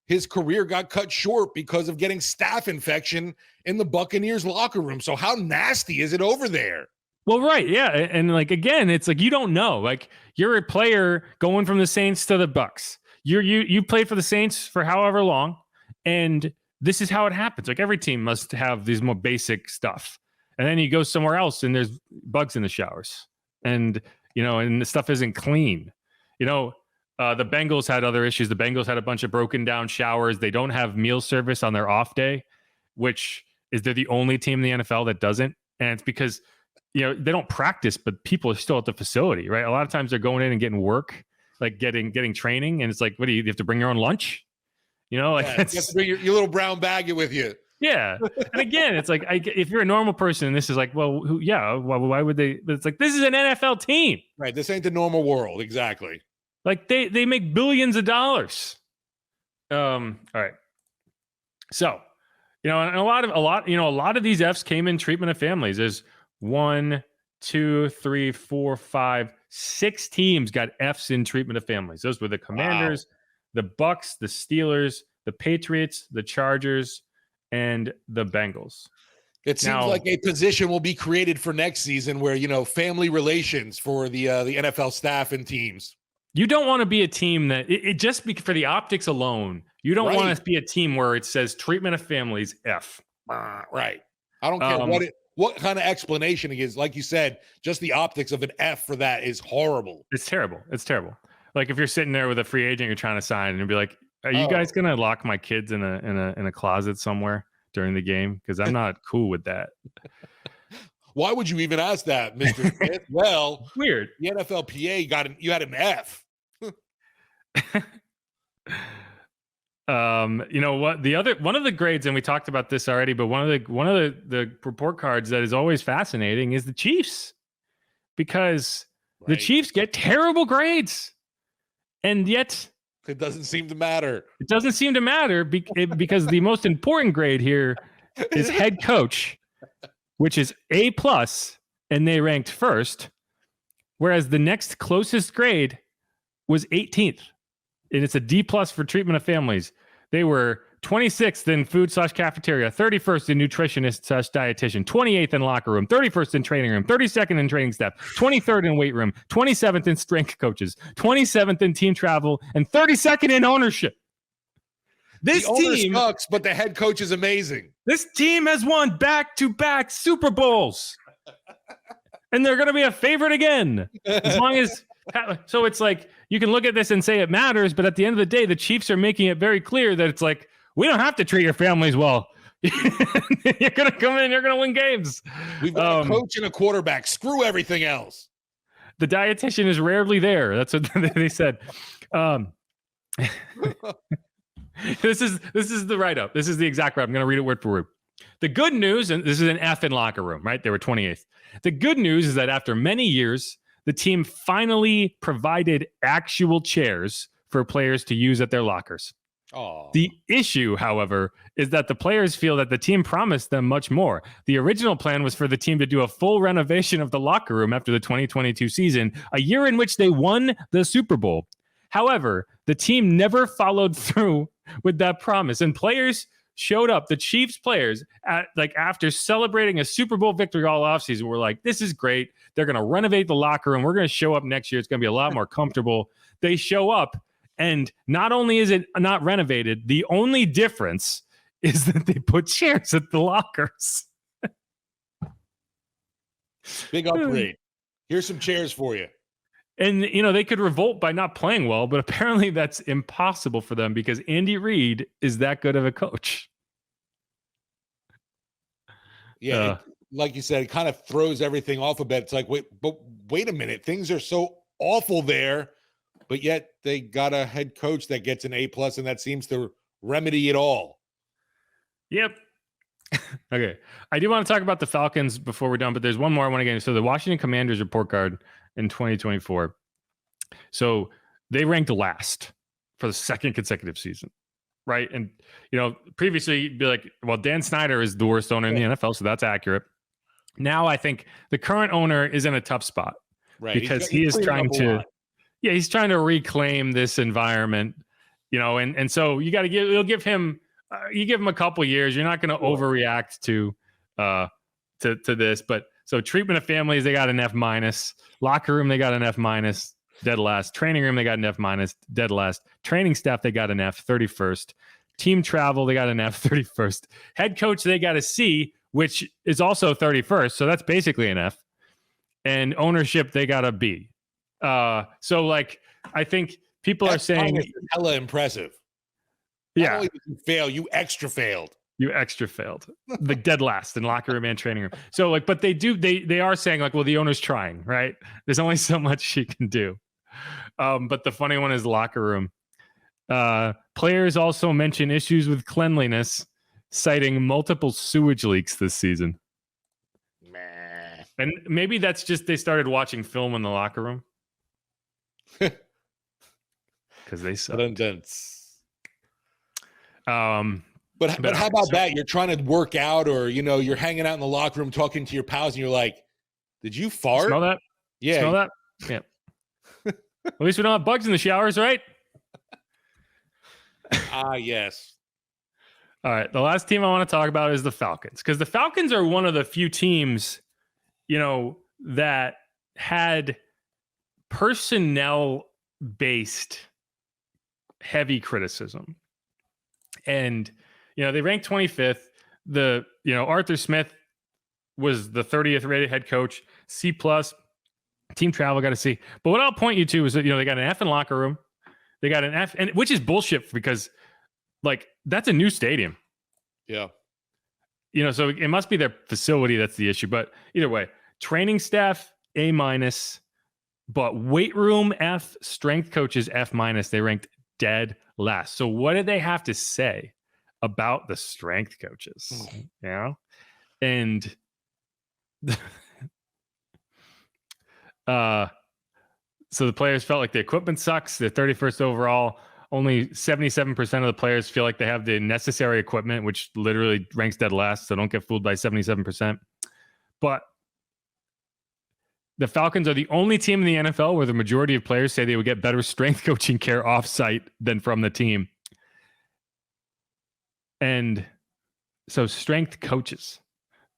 his career got cut short because of getting staph infection in the Buccaneers locker room. So how nasty is it over there?
Well, right. Yeah. And like, again, it's like, you don't know, like, you're a player going from the Saints to the Bucs. You played for the Saints for however long, and this is how it happens. Like, every team must have these more basic stuff. And then you go somewhere else and there's bugs in the showers, and and the stuff isn't clean. The Bengals had other issues. The Bengals had a bunch of broken down showers. They don't have meal service on their off day, which is they're the only team in the NFL that doesn't. And it's because, they don't practice, but people are still at the facility, right? A lot of times they're going in and getting work, like getting training. And it's like, what do you have to bring your own lunch?
You have to bring your little brown baggie with you.
Yeah. And again, it's like, if you're a normal person, this is like, well, why would they? But it's like, this is an NFL team.
Right. This ain't the normal world. Exactly.
Like they make billions of dollars. All right. So, and a lot of these Fs came in treatment of families. There's 1, 2, 3, 4, 5, 6 teams got Fs in treatment of families. Those were the Commanders, the Bucks, the Steelers, the Patriots, the Chargers, and the Bengals.
It seems like a position will be created for next season where, family relations for the NFL staff and teams.
You don't want to be a team that it just be for the optics alone. You don't want to be a team where it says treatment of families F.
Right. I don't care what kind of explanation it is. Like you said, just the optics of an F for that is horrible.
It's terrible. It's terrible. Like if you're sitting there with a free agent you're trying to sign and you'd be like, are you guys going to lock my kids in a closet somewhere during the game? Because I'm not cool with that.
Why would you even ask that, Mr. Smith? Well,
weird.
The NFLPA you had an F.
What one of the grades, and we talked about this already, but one of the report cards that is always fascinating is the Chiefs, because the Chiefs get terrible grades, and yet
it doesn't seem to matter.
It doesn't seem to matter because the most important grade here is head coach, which is A+, and they ranked first, whereas the next closest grade was 18th, and it's a D+ for treatment of families. They were 26th in food/cafeteria, 31st in nutritionist/dietitian, 28th in locker room, 31st in training room, 32nd in training staff, 23rd in weight room, 27th in strength coaches, 27th in team travel, and 32nd in ownership. This team
sucks, but the head coach is amazing.
This team has won back-to-back Super Bowls, and they're going to be a favorite again. As long as so, it's like you can look at this and say it matters, but at the end of the day, the Chiefs are making it very clear that it's like, we don't have to treat your families well. You're going to come in, you're going to win games.
We've got a coach and a quarterback. Screw everything else.
The dietitian is rarely there. That's what they said. This is the write-up. This is the exact write-up. I'm going to read it word for word. The good news, and this is an F in locker room, right? They were 28th. The good news is that after many years, the team finally provided actual chairs for players to use at their lockers.
Aww.
The issue, however, is that the players feel that the team promised them much more. The original plan was for the team to do a full renovation of the locker room after the 2022 season, a year in which they won the Super Bowl. However, the team never followed through with that promise, and players showed up. The Chiefs players, after celebrating a Super Bowl victory all offseason, were like, this is great. They're going to renovate the locker room. We're going to show up next year. It's going to be a lot more comfortable. They show up, and not only is it not renovated, the only difference is that they put chairs at the lockers.
Big upgrade. Here's some chairs for you.
And, they could revolt by not playing well, but apparently that's impossible for them because Andy Reid is that good of a coach.
Yeah, like you said, it kind of throws everything off a bit. It's like, wait a minute. Things are so awful there, but yet they got a head coach that gets an A+, and that seems to remedy it all.
Yep. Okay. I do want to talk about the Falcons before we're done, but there's one more I want to get into. So the Washington Commanders report card in 2024. So they ranked last for the second consecutive season, right? And, previously you'd be like, well, Dan Snyder is the worst owner in the NFL, so that's accurate. Now I think the current owner is in a tough spot, right? Because he's trying to reclaim this environment, and so you got to you give him a couple years. You're not going to overreact to this, but so treatment of families, they got an F-. Locker room, they got an F-, dead last. Training room, they got an F-, dead last. Training staff, they got an F, 31st. Team travel, they got an F, 31st. Head coach, they got a C, which is also 31st. So that's basically an F. And ownership, they got a B. So like, I think people are saying
hella impressive.
Yeah.
Not only did you fail, you extra failed.
You extra failed. The dead last in locker room and training room. So like, but they are saying like, well, the owner's trying, right? There's only so much she can do. But the funny one is locker room. Players also mention issues with cleanliness, citing multiple sewage leaks this season.
Meh.
And maybe that's just they started watching film in the locker room. Because they suck.
But how about that? You're trying to work out, or you're hanging out in the locker room talking to your pals, and you're like, "Did you fart?
Smell that?
Yeah,
smell that? Yeah. At least we don't have bugs in the showers, right?"
Yes.
All right. The last team I want to talk about is the Falcons, because the Falcons are one of the few teams, that had personnel-based heavy criticism. And, they ranked 25th. Arthur Smith was the 30th rated head coach, C+. Team travel, got a C. But what I'll point you to is that, they got an F in locker room. They got an F, and which is bullshit because, like, that's a new stadium.
Yeah.
So it must be their facility that's the issue. But either way, training staff, A-, but weight room, F, strength coaches, F-. They ranked dead last. So what did they have to say about the strength coaches? And so the players felt like the equipment sucks. They're 31st overall. Only 77% of the players feel like they have the necessary equipment, which literally ranks dead last. So don't get fooled by 77%. But the Falcons are the only team in the NFL where the majority of players say they would get better strength coaching care off-site than from the team. And so strength coaches,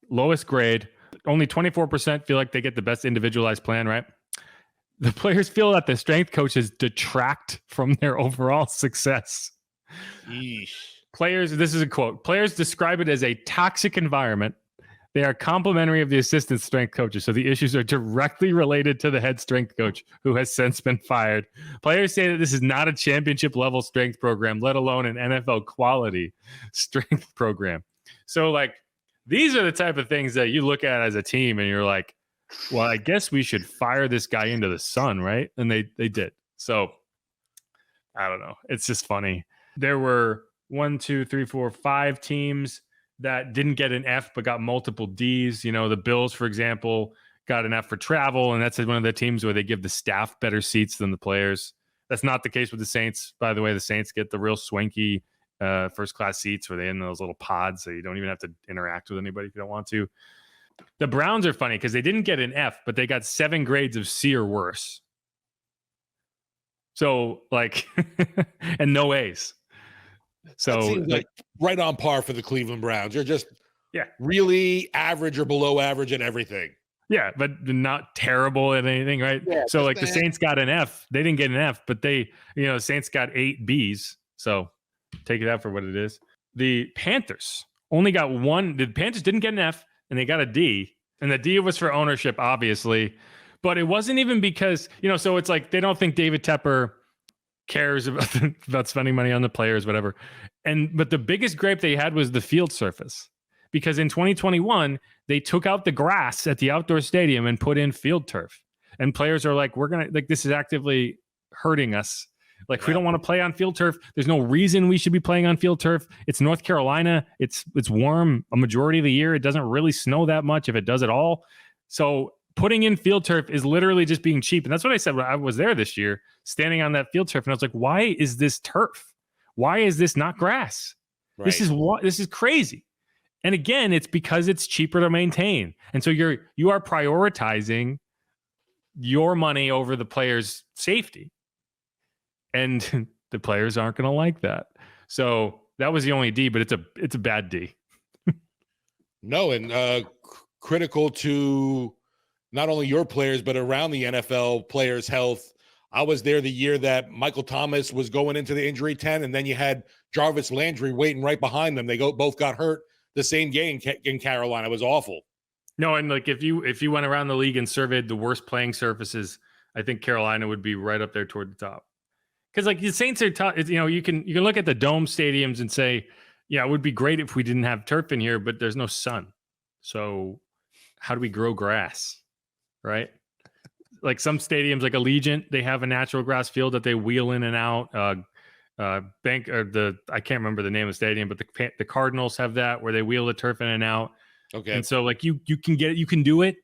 lowest grade, only 24% feel like they get the best individualized plan, right? The players feel that the strength coaches detract from their overall success.
Yeesh.
Players, this is a quote, players describe it as a toxic environment. They are complimentary of the assistant strength coaches, so the issues are directly related to the head strength coach, who has since been fired. Players say that this is not a championship-level strength program, let alone an NFL quality strength program. So, like, these are the type of things that you look at as a team, and you're like, well, I guess we should fire this guy into the sun, right? And they did. So, I don't know. It's just funny. There were 5 teams that didn't get an F but got multiple Ds. The Bills, for example, got an F for travel, and that's one of the teams where they give the staff better seats than the players. That's not the case with the Saints. By the way, the Saints get the real swanky first-class seats where they're in those little pods, so you don't even have to interact with anybody if you don't want to. The Browns are funny because they didn't get an F, but they got 7 grades of C or worse. So, like, and no A's. So
that seems like right on par for the Cleveland Browns. You're just really average or below average at everything.
Yeah, but not terrible at anything, right?
Yeah,
so like the Saints got an F. They didn't get an F, but Saints got 8 Bs. So take it out for what it is. The Panthers only got 1. The Panthers didn't get an F, and they got a D. And the D was for ownership, obviously. But it wasn't even because, so it's like they don't think David Tepper cares about spending money on the players, whatever. But the biggest gripe they had was the field surface, because in 2021 they took out the grass at the outdoor stadium and put in field turf, and players are like, this is actively hurting us. Like, we don't want to play on field turf. There's no reason we should be playing on field turf. It's North Carolina. It's warm a majority of the year. It doesn't really snow that much, if it does at all. So putting in field turf is literally just being cheap. And that's what I said when I was there this year, standing on that field turf. And I was like, why is this turf? Why is this not grass? Right. This is crazy. And again, it's because it's cheaper to maintain. And so you are prioritizing your money over the players' safety. And the players aren't going to like that. So that was the only D, but it's a bad D.
No, and critical to not only your players, but around the NFL players' health. I was there the year that Michael Thomas was going into the injury tent, and then you had Jarvis Landry waiting right behind them. They both got hurt the same game in Carolina. It was awful.
No, and like if you went around the league and surveyed the worst playing surfaces, I think Carolina would be right up there toward the top. Because like the Saints are tough. You know, you can look at the dome stadiums and say, yeah, it would be great if we didn't have turf in here, but there's no sun. So how do we grow grass? Right? Like some stadiums, like Allegiant, they have a natural grass field that they wheel in and out. I can't remember the name of the stadium, but the Cardinals have that where they wheel the turf in and out.
Okay.
And so like you can do it,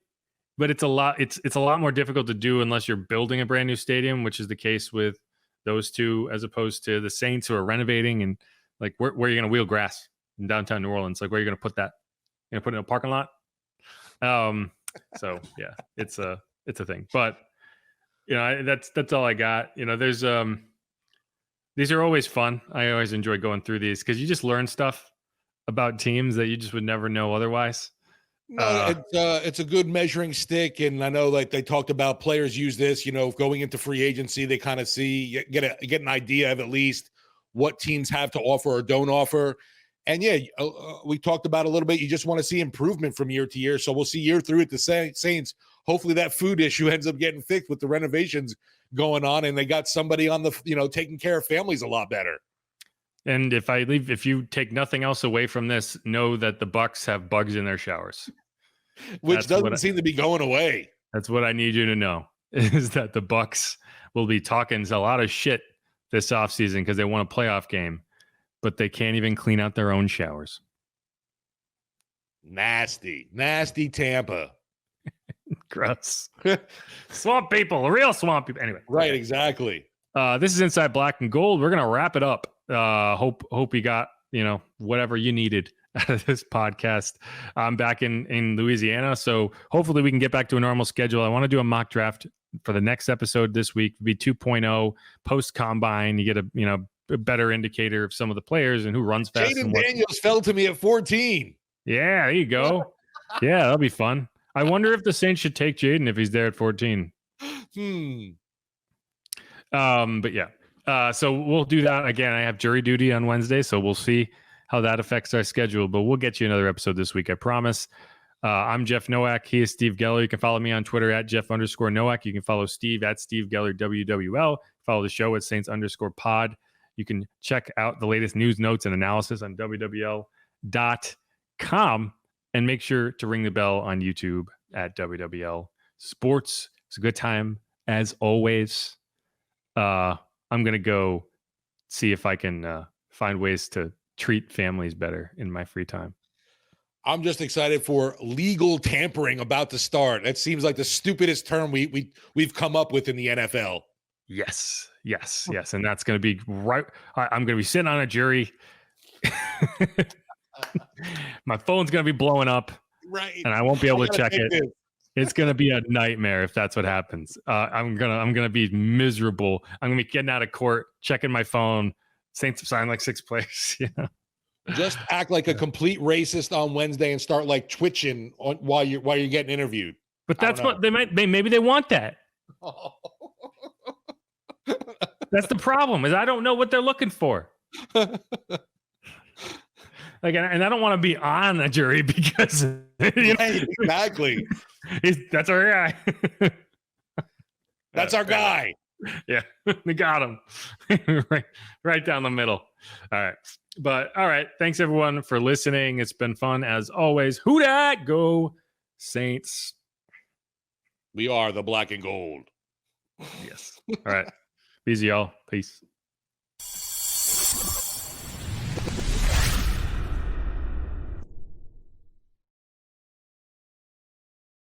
but it's a lot more difficult to do unless you're building a brand new stadium, which is the case with those two, as opposed to the Saints who are renovating. And like where are you going to wheel grass in downtown New Orleans? Like where are you going to put that? You going to put it in a parking lot? So yeah, it's a thing, but you know, that's all I got. You know, there's these are always fun. I always enjoy going through these because you just learn stuff about teams that you just would never know otherwise.
No, it's a good measuring stick, and I know like they talked about players use this. You know, going into free agency, they kind of get an idea of at least what teams have to offer or don't offer. And yeah, we talked about a little bit. You just want to see improvement from year to year. So we'll see year through at the Saints. Hopefully that food issue ends up getting fixed with the renovations going on, and they got somebody on the taking care of families a lot better.
And if you take nothing else away from this, know that the Bucks have bugs in their showers,
which doesn't seem to be going away.
That's what I need you to know, is that the Bucks will be talking a lot of shit this offseason because they won a playoff game, but they can't even clean out their own showers.
Nasty Tampa.
Gross. Swamp people, real swamp people. Anyway.
Right, okay. Exactly.
This is Inside Black and Gold. We're going to wrap it up. Hope you got, whatever you needed out of this podcast. I'm back in Louisiana, so hopefully we can get back to a normal schedule. I want to do a mock draft for the next episode this week. It'll be 2.0 post combine. You get a better indicator of some of the players and who runs fast.
Jaden Daniels fell to me at 14.
Yeah, there you go. Yeah, that'll be fun. I wonder if the Saints should take Jaden if he's there at 14. But yeah. So we'll do that again. I have jury duty on Wednesday, so we'll see how that affects our schedule. But we'll get you another episode this week, I promise. I'm Jeff Nowak. He is Steve Geller. You can follow me on Twitter at Jeff_Nowak. You can follow Steve at Steve Geller WWL. Follow the show at Saints_pod. You can check out the latest news, notes, and analysis on WWL.com. And make sure to ring the bell on YouTube at WWL Sports. It's a good time, as always. I'm going to go see if I can find ways to treat families better in my free time.
I'm just excited for legal tampering about to start. That seems like the stupidest term we've come up with in the NFL.
Yes. And that's going to be right. I'm going to be sitting on a jury. My phone's going to be blowing up.
Right.
And I won't be able to check it. It's going to be a nightmare if that's what happens. I'm going to be miserable. I'm going to be getting out of court, checking my phone. Saints have signed like 6 players.
Just act like a complete racist on Wednesday and start like twitching while you're getting interviewed.
But that's what maybe they want that. That's the problem, is I don't know what they're looking for. Like, and I don't want to be on a jury because
right, exactly.
That's our guy.
That's our guy.
Yeah, we got him right down the middle. All right, but all right. Thanks everyone for listening. It's been fun as always. Who dat? Go Saints.
We are the black and gold.
Yes. All right. Easy, y'all. Peace.